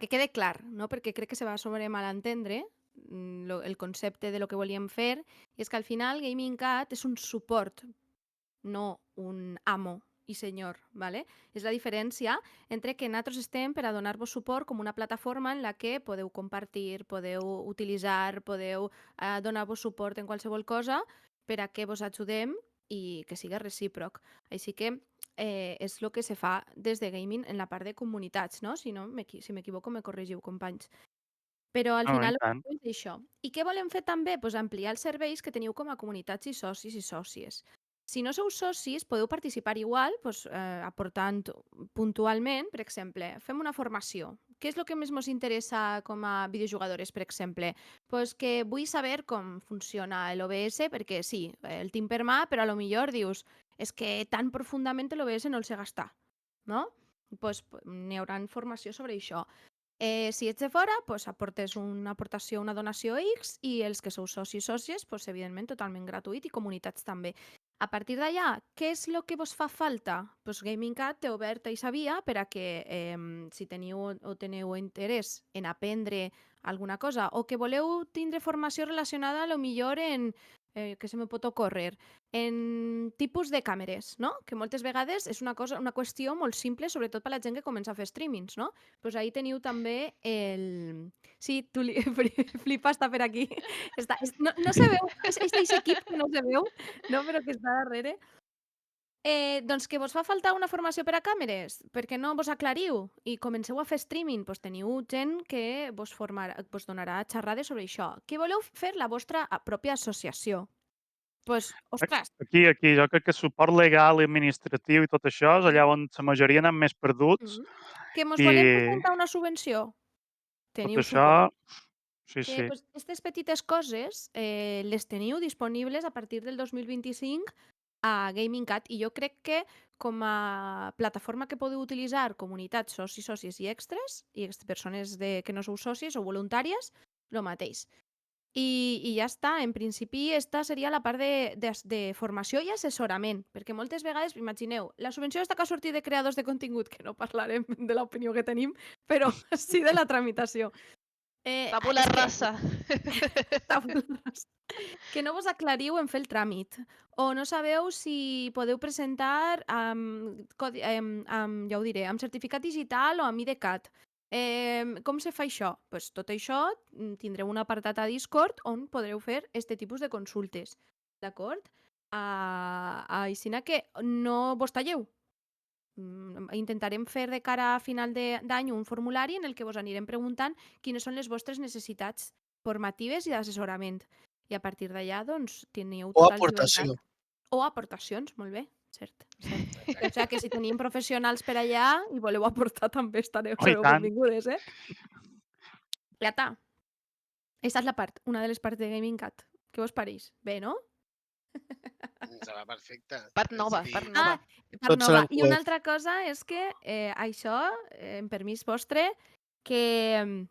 quede clar, no? Perquè crec que se va sobre malentendre el concepte de lo que volíem fer, i és que al final Gaming Cat és un suport, no un amo i senyor, ¿vale? És la diferència entre que nosaltres estem per a donar-vos suport com una plataforma en la que podeu compartir, podeu utilitzar, podeu donar-vos suport en qualsevol cosa per a que vos ajudem i que siga recíproc. Així que és el que se fa des de gaming en la part de comunitats, no? Si m'equivoco, me corregiu, companys. Però al No, i final tant. és això. I què volem fer també? Pues ampliar els serveis que teniu com a comunitats i socis i sòcies. Si no sou socis, podeu participar igual, pues, aportant puntualment, per exemple, fem una formació. Què és el que més ens interessa com a videojugadores, per exemple? Pues que vull saber com funciona l'OBS, perquè sí, el tinc per mà, però a lo millor dius es que tan profundament l'OBS no el sé gastar, no? Pues n'hi haurà formació sobre això. Si ets de fora, pues aportes una aportació, una donació X, i els que sou socis sòcies, pues, evidentment, totalment gratuït, i comunitats també. A partir d'allà, què és el que vos fa falta? Pues GamingCat té oberta aquesta via per a que, si teniu o teniu interès en aprendre alguna cosa, o que voleu tindre formació relacionada, a lo millor en, que se me pot ocórrer, en tipus de càmeres, no? Que moltes vegades és una qüestió molt simple, sobretot per a la gent que comença a fer streamings, no? Pues ahí teniu també el... Sí, Flipa està per aquí. No se veu, és aquest equip que no se veu, no, però que està darrere. Doncs que vos fa faltar una formació per a càmeres, perquè no vos aclariu i comenceu a fer streaming, doncs teniu gent que vos donarà xerrades sobre això. Que voleu fer la vostra pròpia associació. Doncs, ostres, Aquí, jo crec que suport legal i administratiu i tot això és allà on la majoria anem més perduts. que mos I volem presentar una subvenció, tot teniu això, suport. sí. Pues, aquestes petites coses les teniu disponibles a partir del 2025 a GamingCat, i jo crec que com a plataforma que podeu utilitzar comunitats, socis, sòcies i extras, i persones que no sou sòcies o voluntàries, el mateix. I ja està, en principi esta seria la part de formació i assessorament, perquè moltes vegades, imagineu, la subvenció està que ha sortit de creadors de contingut, que no parlarem de l'opinió que tenim, però sí de la tramitació. Tabula És que- rasa. Tabula rasa. Que no vos aclariu en fer el tràmit, o no sabeu si podeu presentar ja ho diré, amb certificat digital o amb IDCAT. Com se fa això? Pues tot això tindreu un apartat a Discord on podreu fer este tipus de consultes, d'acord? Així que no vos talleu. Intentarem fer de cara a final d'any un formulari en el que vos anirem preguntant quines són les vostres necessitats formatives i d'assessorament. I a partir d'allà, doncs, teniu O total aportació. llibertat. O aportacions, molt bé, cert. O sigui que si tenim professionals per allà i voleu aportar, també Oh, i sereu tant. benvingudes, Plata. Aquesta és la part, una de les parts de GamingCat. Què vos pareix? Bé, no? Ens va perfecte. Part És nova, a dir, part nova. Per Tots nova. seran I una coets. altra cosa és que això, en permís vostre, que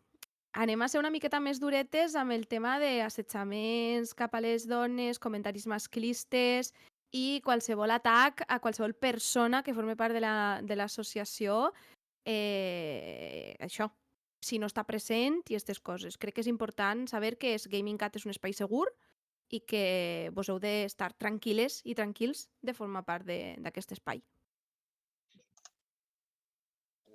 anem a ser una miqueta més duretes amb el tema d'assetjaments cap a les dones, comentaris masclistes i qualsevol atac a qualsevol persona que formi part de l'associació. Això, si no està present i aquestes coses. Crec que és important saber que GamingCat és un espai segur i que vos heu d'estar tranquil·les i tranquils de formar part d'aquest espai.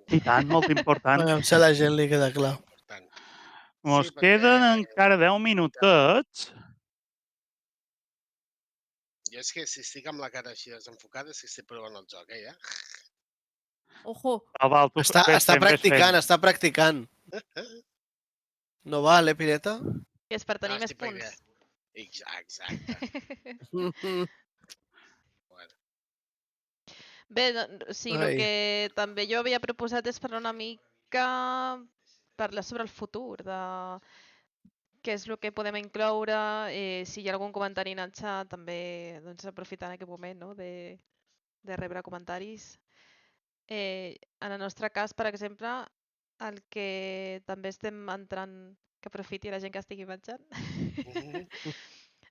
I tant, molt important. Veiem si a la gent li queda clar. important. Mos Sí, perquè- queden encara 10 minutets. Jo és que si estic amb la cara així desenfocada és que estic provant el joc, ja. Ojo! Val, tu Està ves fent. està practicant. No val, Pireta? I és per tenir No, més estic practicant. punts. Exacte. Bueno, Bé, sí, el Ai. que també jo havia proposat és parlar una mica, parlar sobre el futur, de què és el que podem incloure, si hi ha algun comentari en el xat, també doncs, aprofitant aquest moment, no?, de rebre comentaris. En el nostre cas, per exemple, el que també estem entrant, que aprofiti la gent que estigui menjant.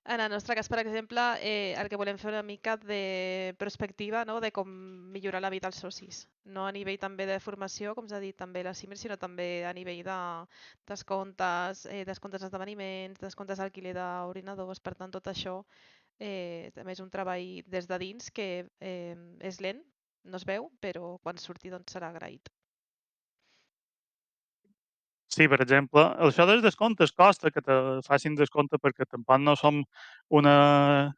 En el nostre cas, per exemple, el que volem fer una mica de perspectiva, no?, de com millorar la vida als socis. No a nivell també de formació, com s'ha dit també la Simir, sinó també a nivell de descomptes, descomptes d'esdeveniments, descomptes d'alquiler d'ordinadors. Per tant, tot això també és un treball des de dins que és lent, no es veu, però quan surti doncs serà agraït. Sí, per exemple, això dels descomptes costa que te facin descompte perquè tampoc no som una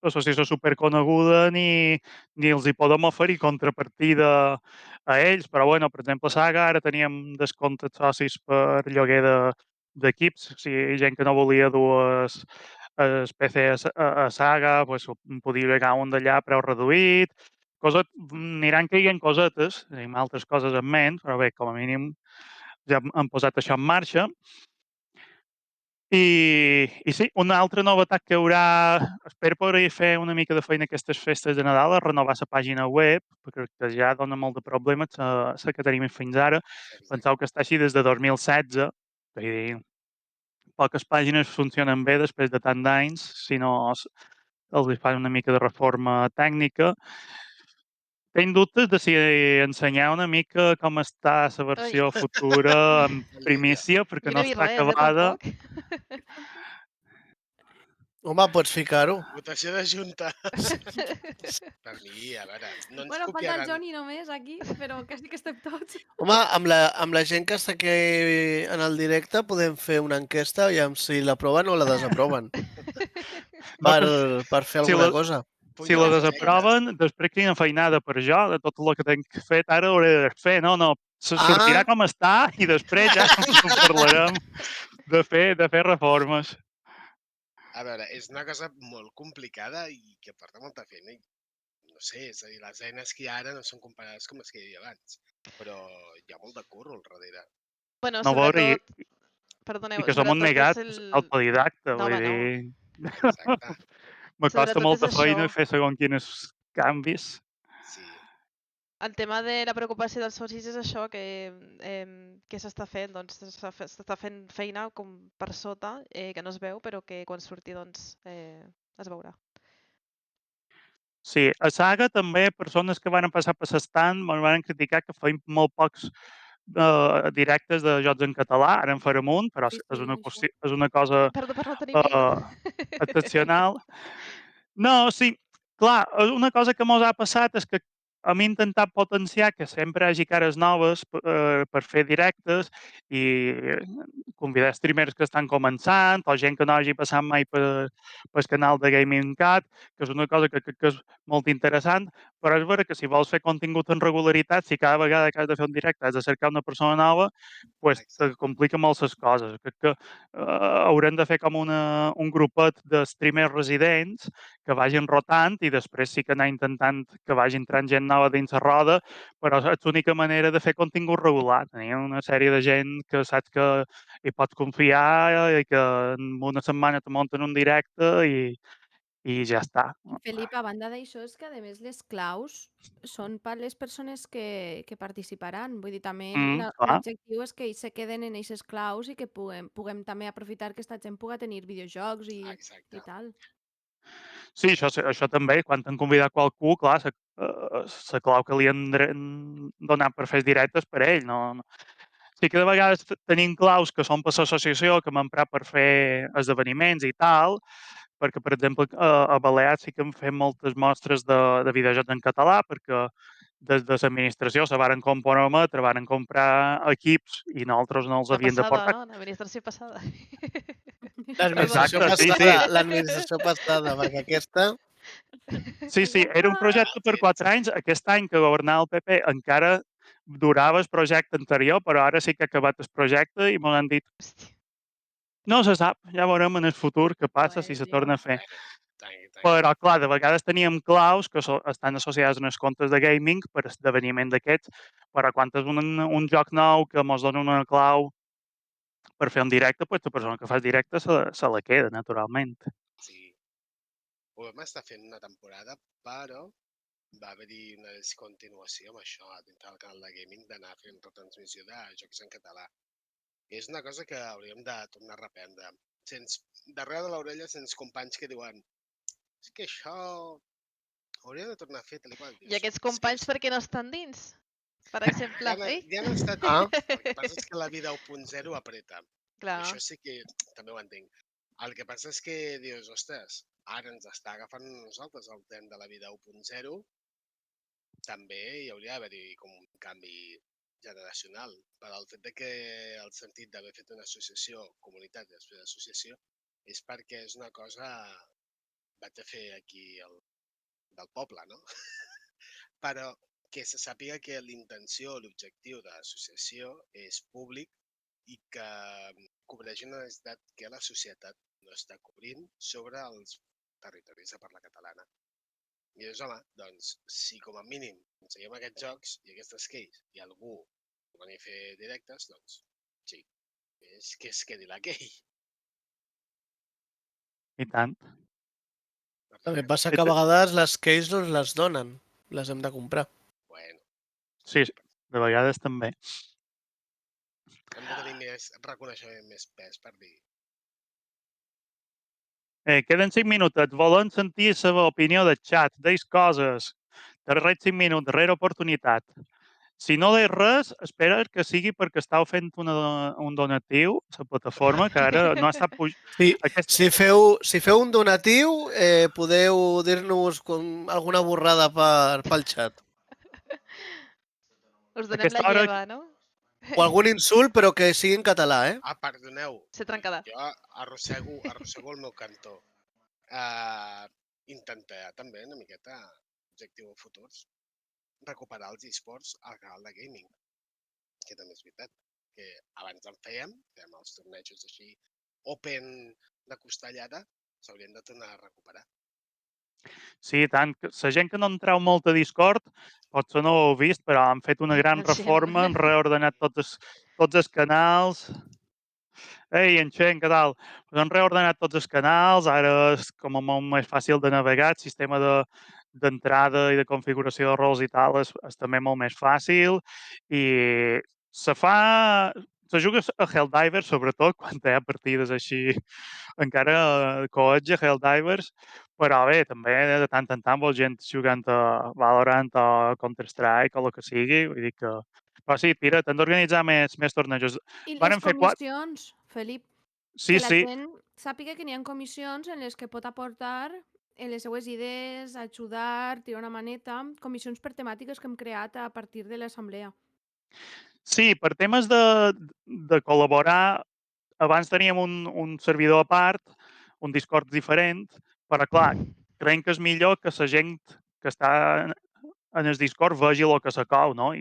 associació superconeguda ni els hi podem oferir contrapartida a ells, però bueno, per exemple, a Saga ara teníem descomptes socis per lloguer d'equips, o sigui, gent que no volia dur el PC a Saga, pues, podia llogar un d'allà a preu reduït, aniran caient cosetes, tenim altres coses en ment, però bé, com a mínim ja hem posat això en marxa. I sí, una altra novetat que hi haurà, espero poder fer una mica de feina aquestes festes de Nadal, és renovar la pàgina web, perquè ja dona molt de problemes la que tenim fins ara. Exacte. Penseu que està així des de 2016, vull dir, poques pàgines funcionen bé després de tant d'anys, si no els fan una mica de reforma tècnica. Tinc dubtes de si ensenyar una mica com està la versió futura en En línia. primícia, perquè Jo no no he vist està res, acabada. tampoc. Home, pots ficar-ho. Votació de junta. Per mi, a veure, no ens Bueno, falta el copiaran. Johnny només aquí, però quasi que estem tots. Home, amb la gent que està aquí en el directe podem fer una enquesta i si l'aproven o la desaproven. No, que Per fer si alguna la, cosa. si la Pujar les orelles. desaproven, després quina feinada per jo, de tot el que tinc fet ara hauré de fer. No, se sortirà com està i després ja parlarem de fer reformes. A veure, és una cosa molt complicada i que porta molta feina. No sé, és a dir, les eines que hi ha ara no són comparades com les que hi havia abans. Però hi ha molt de curro al darrere. Bueno, No veure, sobretot, i perdoneu, que som un sobretot és negat el... autodidacta, No, vull home, no. dir... Exacte. Me costa Sobretot és molta això. feina fer segons quins canvis. Sí. El tema de la preocupació dels socis és això, que s'està fent, doncs s'està fent feina com per sota, que no es veu, però que quan surti doncs es veurà. Sí, a Saga també persones que van passar per l'estand me'n van criticar que feim molt pocs directes de jocs en català, ara en farem un, però Sí, és sí, una, això. és una cosa Perdó per no tenir vida. excepcional. No, sí, clar, una cosa que mos ha passat és que hem intentat potenciar que sempre hi hagi cares noves per fer directes i convidar streamers que estan començant o gent que no hagi passat mai pel canal de Gaming Cat, que és una cosa que crec que és molt interessant, però és vera que si vols fer contingut en regularitat, si cada vegada que has de fer un directe has de cercar una persona nova, pues te Exacte. complica molt les coses. Crec que haurem de fer com un grupet de streamers residents que vagin rotant i després sí que anar intentant que vagi entrant gent nova dins la roda, però és l'única manera de fer contingut regular. Tenir una sèrie de gent que saps que hi pots confiar i que en una setmana te munten un directe i ja està. I Felip, a banda d'això, és que a més les claus són per les persones que participaran. Vull dir, també Clar. l'objectiu és que ells se queden en aquestes claus i que puguem també aprofitar que aquesta gent puga tenir videojocs Exacte. i tal. Sí, això també, quan t'han convidat qualcú, clar, la clau que li han donat per fer directes per ell. No. Sí que de vegades tenim claus que són per l'associació, que hem emprat per fer esdeveniments i tal, perquè, per exemple, a Balears sí que hem fet moltes mostres de videojocs en català, perquè des de l'administració se varen comprometre, varen comprar equips i nosaltres no els La havien de passada, portar. no? L'administració passada. L'administració Exacte, sí, sí. passada, l'administració passada, perquè aquesta... Sí, era un projecte per 4 anys. Aquest any que governava el PP encara durava el projecte anterior, però ara sí que ha acabat el projecte i m'han dit Hòstia. no se sap, ja veurem en el futur què passa si Joder, se tio. torna a fer. Bueno, tranqui. Però, clar, de vegades teníem claus que estan associades en els comptes de gaming per esdeveniment d'aquests, però quan és un joc nou que mos dona una clau per fer un directe, pues la persona que fa el directe se la queda, naturalment. Sí. Ho vam estar fent una temporada, però va haver-hi una descontinuació amb això dintre del canal de gaming d'anar fent retransmissió de jocs en català. I és una cosa que hauríem de tornar a reprendre. Darrere de l'orella sents companys que diuen és que això hauria de tornar a fer tal i qual. I aquests companys per què no estan dins? Per exemple, Ja han estat Ah. dins. El que passa és que la vida 1.0 apreta. Clar. I això sí que també ho entenc. El que passa és que dius, ostres, ara ens està agafant a nosaltres el tren de la vida 1.0, també hi hauria d'haver-hi com un canvi generacional. Per al fet de que el sentit d'haver fet una associació, comunitat i després associació, és perquè és una cosa vaig a fer aquí del poble, no? Però que se sàpiga que l'intenció, l'objectiu de l'associació és públic i que cobreix una necessitat que la societat no està cobrint sobre els territoris de parla catalana. I dius, home, doncs, si com a mínim ensenyem aquests jocs i aquestes keys i algú que venia a fer directes, doncs, sí, és que es quedi la key. I tant. També passa que a vegades les keys no les donen, les hem de comprar. Bueno, Sí, de vegades també. hem de tenir més reconeixement, més pes per dir. Queden 5 minutets. Volem sentir la seva opinió del xat. Deis coses. Darrers 5 minuts, darrera oportunitat. Si no deis res, espera que sigui perquè estàu fent un donatiu a la plataforma, que ara no ha estat pujant. Si feu un donatiu, podeu dir-nos alguna borrada pel xat. Us donem la Aquesta hora... lleva, no? O algun insult, però que sigui en català, eh? Ah, perdoneu. Ser trencada. Jo arrossego el meu cantó. Intentar també una miqueta objectiu futurs recuperar els esports al canal de gaming, que també és veritat, que abans en fèiem els tornejos així open de costellada, s'haurien de tornar a recuperar. Sí, tant. La gent que no en treu molt a Discord, potser no ho heu vist, però han fet una gran reforma, han reordenat tots els canals. Ei, en Xen, què tal? Pues han reordenat tots els canals, ara és com a molt més fàcil de navegar, el sistema d'entrada i de configuració de rols i tal és també molt més fàcil i se juga a Helldivers, sobretot quan hi ha partides així encara coets a Helldivers, però bé, també de tant en tant veus gent jugant a Valorant o Counter-Strike o el que sigui, vull dir que... Però sí, Pira, hem d'organitzar més tornejos. I Varen les fer 4... comissions, Felip, Sí, que la sí, gent sàpiga que n'hi ha comissions en les que pot aportar les seues idees, ajudar, tirar una maneta, comissions per temàtiques que hem creat a partir de l'assemblea. sí, per temes de col·laborar, abans teníem un servidor a part, un Discord diferent, però clar, creiem que és millor que la gent que està en el Discord vegi el que s'acou, no?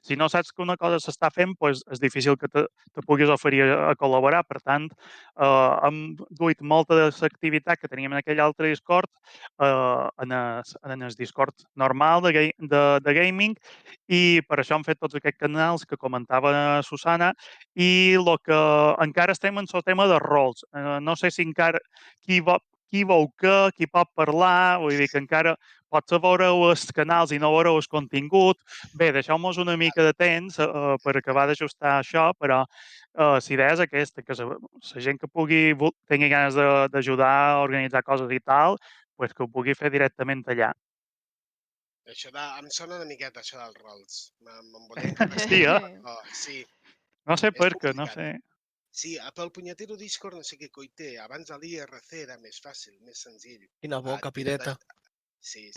Si no saps que una cosa s'està fent, doncs és difícil que te puguis oferir a col·laborar. Per tant, hem duit molta de l'activitat que teníem en aquell altre Discord en el Discord normal de gaming i per això hem fet tots aquests canals que comentava Susana i el que encara estem en el tema de rols. No sé si encara qui veu què, qui pot parlar, vull dir que encara potser veureu els canals i no veureu el contingut. Bé, deixeu-nos una mica de temps per acabar d'ajustar això, però la idea és aquesta, que la gent que tingui ganes d'ajudar a organitzar coses i tal, pues que ho pugui fer directament allà. Em sona una miqueta, això dels rols. Me'n volia encarregar. Sí, sí. No sé per què, no complicat. sé. Sí, pel punyetero Discord no sé què coi té. Abans a l'IRC era més fàcil, més senzill. Quina boca, Pireta. Sí.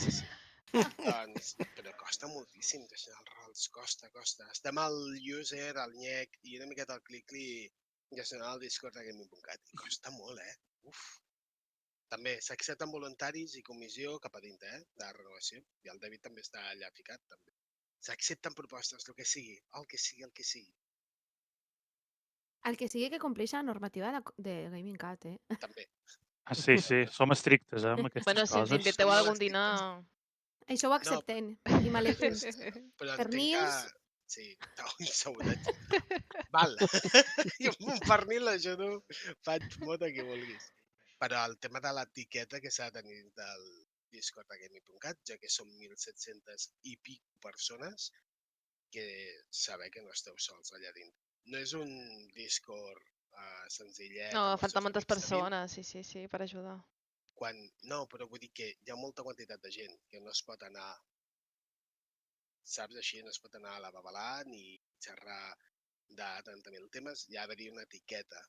Doncs, però costa moltíssim gestionar els rols, costa. Estem al user, al nyec i una miqueta al clic-clic gestionar el Discord de Gaming.cat. I costa molt, Uf. També s'accepten voluntaris i comissió cap a dintre, de renovació. I el David també està allà ficat, també. S'accepten propostes, el que sigui. El que sigui que compleixi la normativa de Gaming.cat, També. Sí, som estrictes amb aquestes Bueno, si ens coses. inviteu a algun dinar... Això ho acceptem, i maletins. Però Pernils... Sí, un saudet. Val. Jo amb un pernil ajudo, faig mota que vulguis. Però el tema de l'etiqueta que s'ha de tenir del Discord de Gaming.cat, ja que som 1.700 i pic persones, que saber que no esteu sols allà dintre. No és un Discord senzillet. No, falten moltes persones, sí, per ajudar. No, però vull dir que hi ha molta quantitat de gent que no es pot anar, saps, així, no es pot anar a la babalà ni xerrar de 30.000 temes, hi ha d'haver una etiqueta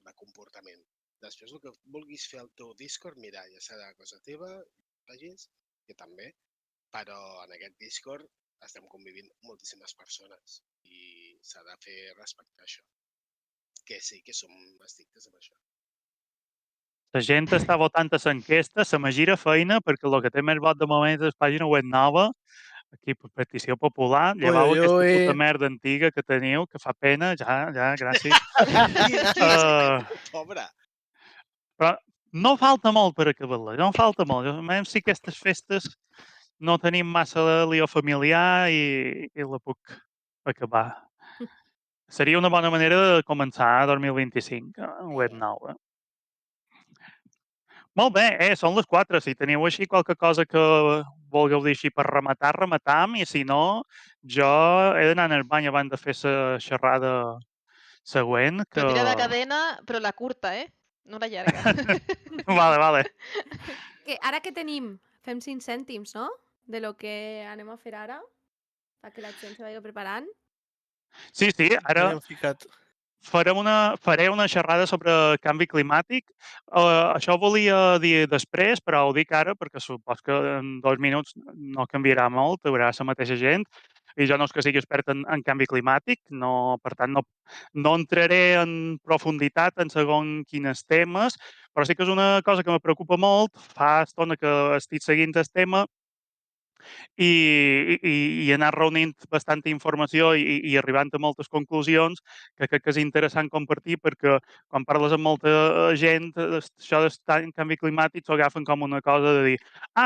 de comportament. Després, el que vulguis fer al teu Discord, mira, ja serà cosa teva, vegis, que també, però en aquest Discord estem convivint moltíssimes persones i s'ha de fer respectar això. Que sí, que som estrictes amb això. La gent està votant a l'enquesta, se me gira feina perquè el que té més vot de moment és la pàgina web nova, aquí per petició popular, llevau aquesta puta merda antiga que teniu, que fa pena, ja, gràcies. Pobre. Però no falta molt per acabar-la, no falta molt. A més, si aquestes festes no tenim massa lío familiar i la puc acabar. Seria una bona manera de començar 2025, web nou. Molt bé, són les 4. Si teniu així qualque cosa que vulgueu dir així per rematar, rematam, i si no, jo he d'anar al bany abans de fer la xerrada següent, que... Però tira la cadena, però la curta, no la llarga. Vale. Que ara que tenim, fem 5 cèntims, no? De lo que anem a fer ara, perquè la gent se vagi preparant. Sí, ara Hem ficat... faré una xerrada sobre canvi climàtic. Això ho volia dir després, però ho dic ara perquè supos que en 2 minuts no canviarà molt, hi haurà la mateixa gent, i jo no és que sigui expert en canvi climàtic, per tant no entraré en profunditat en segons quins temes, però sí que és una cosa que me preocupa molt. Fa estona que estic seguint el tema i anar reunint bastanta informació i arribant a moltes conclusions que crec que és interessant compartir, perquè quan parles amb molta gent, això d'estar en canvi climàtic s'ho agafen com una cosa de dir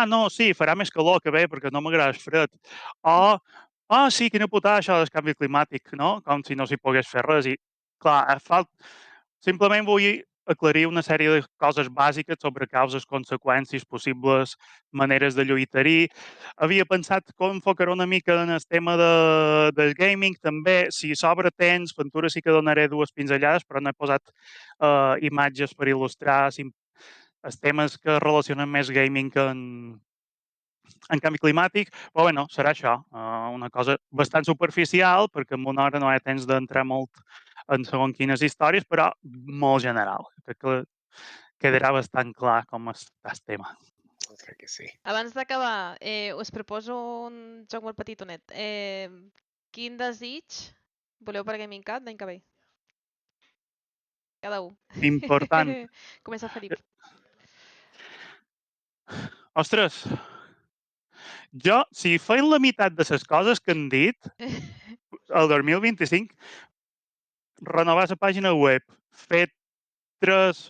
no, sí, farà més calor que bé perquè no m'agrada el fred. O, sí, quina putada això del canvi climàtic, no? Com si no s'hi pogués fer res. I, clar, simplement vull aclarir una sèrie de coses bàsiques sobre causes, conseqüències, possibles maneres de lluitar-hi. Havia pensat com enfocar una mica en el tema del gaming, també. Si s'obre temps, Ventura sí que donaré 2 pinzellades, però no he posat imatges per il·lustrar els temes que relacionen més gaming que en canvi climàtic, però bueno, serà això, una cosa bastant superficial, perquè en una hora no hi ha temps d'entrar molt en segons quines històries, però molt general. Crec que quedarà bastant clar com està el tema. Crec que sí. Abans d'acabar, us proposo un joc molt petitonet. Quin desig voleu per Gaming Cat l'any que ve? Cada un. Important. Comença Felip. Ostres, jo, si feien la meitat de les coses que han dit, el 2025, renovar la pàgina web, fer 3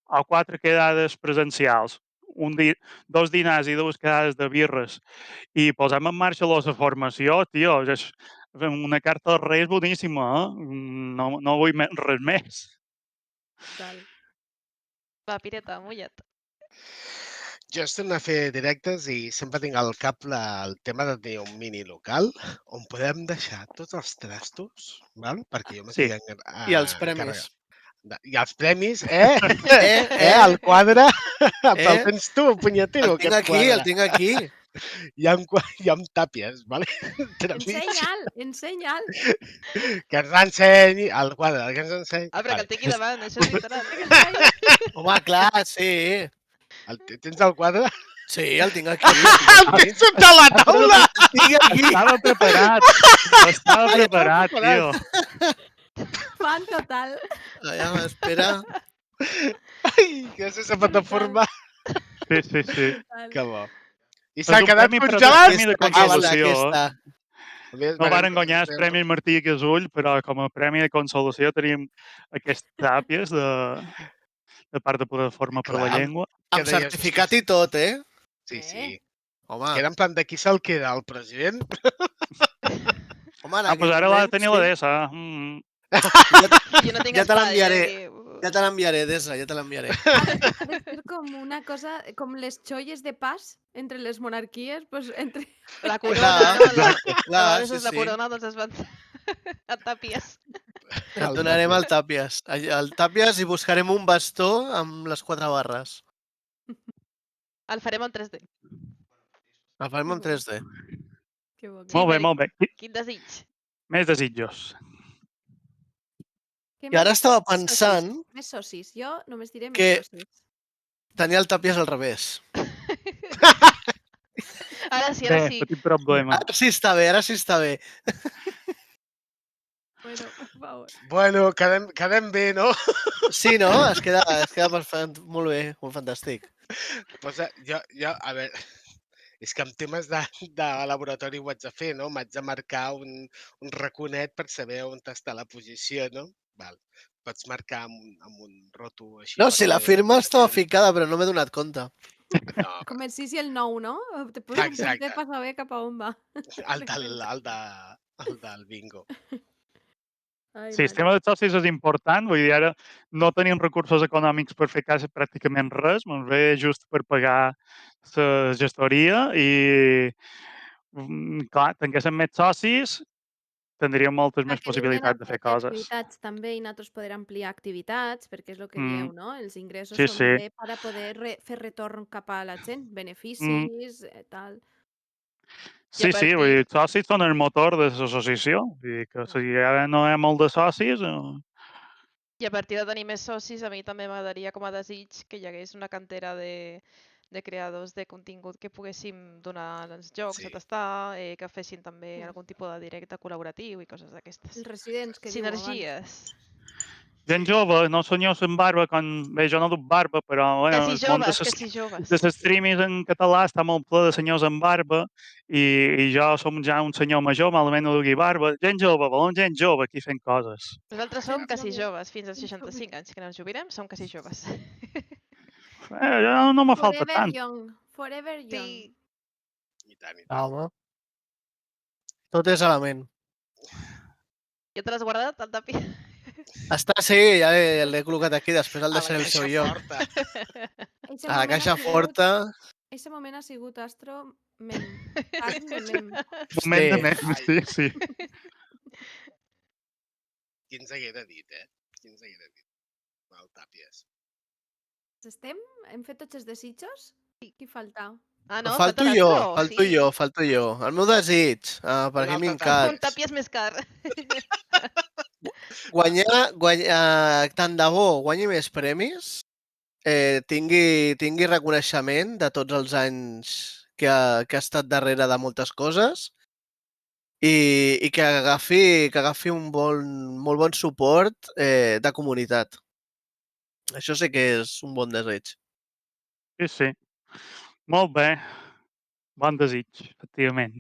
o 4 quedades presencials, 2 dinars i 2 quedades de birres, i posem en marxa la formació, tio, és una carta als Reis boníssima, No vull res més. Total. Va, Pireta, mulla't. Jo estic a fer directes i sempre tinc al cap el tema de tenir un mini local on podem deixar tots els trastos, val? Perquè jo m'estic I els premis. I els premis, el quadre, el tens tu, punyetero, el tinc aquí. I amb tàpies, vale? Ensenya'l. Que ens ensenyi el quadre, que ens ensenyi. Però que el tingui davant, això és literal. Home, clar, sí. Tens el quadre? Sí, el tinc aquí. El tens sota la taula! Estava preparat, tio. Fan total. Aviam, espera. Ai, gràcies a plataforma. Sí. Que bo. I s'ha quedat congelat? Premi de consolació. No varen guanyar el Premi Martí i Gasull, però com a premi de consolació tenim aquestes tàpies de part de Plataforma per la Llengua. Amb certificat i tot, Sí. Home. Que era en plan de qui se'l queda, el president? Home, doncs ara l'ha de tenir la DESA. Ja te l'enviaré. Ja te l'enviaré, Desa, ja te l'enviaré. Ha de ser com una cosa, com les xolles de pas entre les monarquies, pues entre... La corona, no? Clar, sí. La corona, doncs es van a Tàpies. Et donarem el Tàpies. El Tàpies i buscarem un bastó amb les 4 barres. El farem en 3D. El farem en 3D. Molt bé. Quin desig? Més desitjos. I ara estava pensant... Més socis. Jo només diré més socis. Tenia el Tàpies al revés. Ara sí. Petit problema. Ara sí està bé. Bueno, quedem bé, no? Sí, no? Es queda molt bé, molt fantàstic. Pues jo, a veure, és que en temes de laboratori ho haig de fer, no? M'haig de marcar un raconet per saber on està la posició, no? Val. Pots marcar amb un roto així. No, si la firma estava ficada, però no m'he donat compte. Com el 6 i el 9, no? Te per saber cap a on va. El del bingo. Ai, Sí, el mare. tema dels socis és important, vull dir, ara no tenim recursos econòmics per fer quasi pràcticament res, ens ve just per pagar la gestoria i, clar, tinguéssim més socis, tindríem moltes Clar més que vindran a possibilitats de fer coses. activitats també i nosaltres poder ampliar activitats, perquè és el que dieu, no? Els ingressos Sí, són sí. bé per a poder fer retorn cap a la gent, Mm. beneficis, tal. I a Sí, sí, vull dir, partir, els socis són el motor de l'associació. Vull dir que si ja no hi ha molt de socis, I a partir de tenir més socis, a mi també m'agradaria com a desig que hi hagués una cantera de creadors de contingut que poguéssim donar als jocs Sí. a tastar, que fessin també Mm. algun tipus de directe col·laboratiu i coses d'aquestes. Els residents que diu abans. Sinergies. gent jove, no senyors amb barba, bé, jo no duc barba, però Que bueno, si el món joves, que si joves. de les streamings en català està molt ple de senyors amb barba i jo som ja un senyor major, malament no dugui barba. Gent jove, volem gent jove aquí fent coses. Nosaltres som Gent que si jove. joves, fins als Gent jove. 65 anys que no ens jubilem, som que si joves. No me falta Forever tant. young. Forever young. Sí. I tant, i Ah, tant. home. Tot és a la ment. Ja te l'has guardat, el tapi? Està, sí, ja l'he col·locat aquí, després el A la deixaré al seu caixa lloc. forta. Eixe A la moment ha caixa sigut- forta, Eixe moment ha sigut Astro mem. Carn de mem. Moment de Sí. més, Ai. sí, sí. Qui ens haguera dit, Qui ens haguera dit? El Tàpies. Estem? Hem fet tots els desitjos? Qui falta? Ah, no, falto falta jo, l'Astro, falto sí. jo, falto jo. El meu desig, per Un aquí altre m'incat. Un tapi és més car. Tant de bo guanyi més premis, tingui reconeixement de tots els anys que ha estat darrere de moltes coses i que agafi un molt bon suport de comunitat. Això sí que és un bon desig. Sí, sí. Molt bé. Bon desig, efectivament.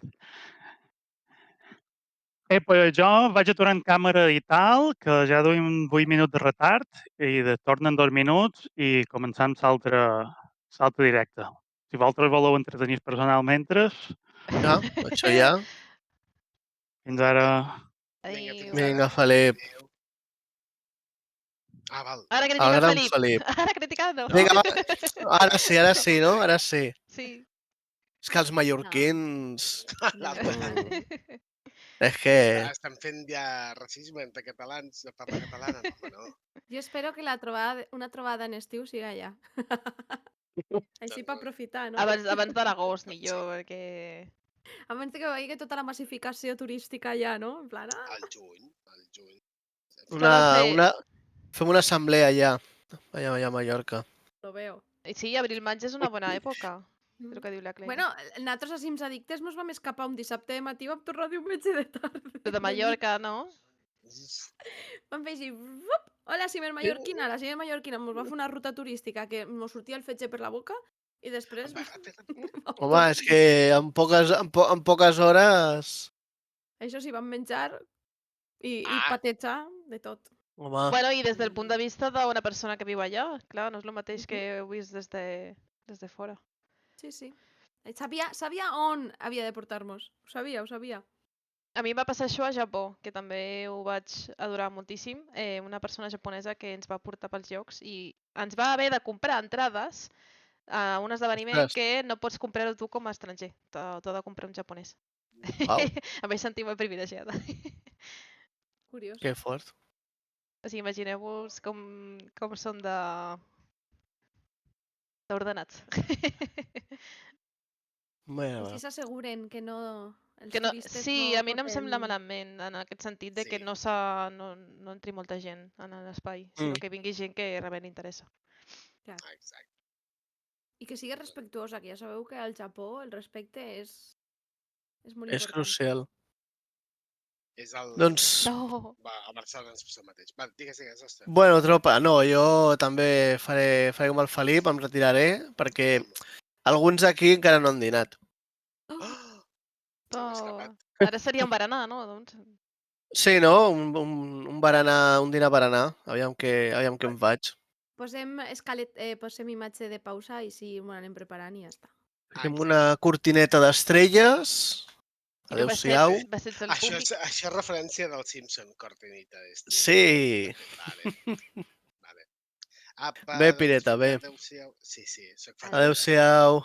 Pues jo vaig aturant càmera i tal, que ja duim 8 minuts de retard i tornen 2 minuts i començam l'altre directe. Si vosaltres voleu entretenir personalment, Ja, això ja. fins ara... Vinga, Ai, fins Vinga, ara. Felip. Adéu. Ah, val. Ara El critica gran Felip. Felip. Ara criticant-lo. Vinga, va. Ara sí, no? Ara sí. Sí. És que els mallorquins... L'altre. És que... Estan fent ja racisme entre catalans de parla catalana. No, home, no. Jo espero que una trobada en estiu siga allà. Així per aprofitar, no? Abans de l'agost, millor, perquè... Abans que vegi tota la massificació turística allà, no? En plan, Al juny. Fem una assemblea allà a Mallorca. lo veo. Sí, abril-maig és una bona època, és el que diu la Clem. Bueno, nosaltres a Cims Addictes mos vam escapar un dissabte de matí i vam tornar diumenge de tarda. De Mallorca, no? Vam fer així... Vup! Hola, Cimer Mallorquina. La Cimer Mallorquina mos va fer una ruta turística que mos sortia el fetge per la boca i després... Home, és que en poques hores... Això sí, vam menjar i Ah. patejar de tot. Home, Bueno, i des del punt de vista d'una persona que viu allà, clar, no és el mateix que heu vist des de fora. Sí, sí. Sabia on havia de portar-nos. Ho sabia. A mi em va passar això a Japó, que també ho vaig adorar moltíssim. Una persona japonesa que ens va portar pels llocs i ens va haver de comprar entrades a un esdeveniment Ostres. que no pots comprar-ho tu com a estranger. T'ho ha de comprar un japonès. Uau. Em vaig sentir molt privilegiada. Curiós. que fort. O sigui, imagineu-vos com són d'ordenats. Mare Així s'asseguren que no... Els Que no, turistes sí, a mi no em porten- sembla malament en aquest sentit de que Sí. no entri molta gent en l'espai, sinó que vingui gent que realment li interessa. Exacte. I que sigui respectuosa, que ja sabeu que al Japó el respecte és molt És important. crucial. És el... Doncs, No! Va, a Barcelona ens passa el mateix. Va, digues, ostres. bueno, tropa, no, jo també faré com el Felip, em retiraré, perquè alguns d'aquí encara no han dinat. Oh! Oh. escapat. Ara seria un berenar, no? Doncs... Sí, no? Un dinar berenar. Aviam què em faig. Posem imatge de pausa i sí, m'ho anem preparant i ja està. Fem una cortineta d'estrelles Adéu-siau. Vestits del públic. Això és referència del Simpson, Cortinita. Sí. Vale. Apa, Bé, Pireta, bé. Adéu-siau. Sí, soc fan. Adéu-siau.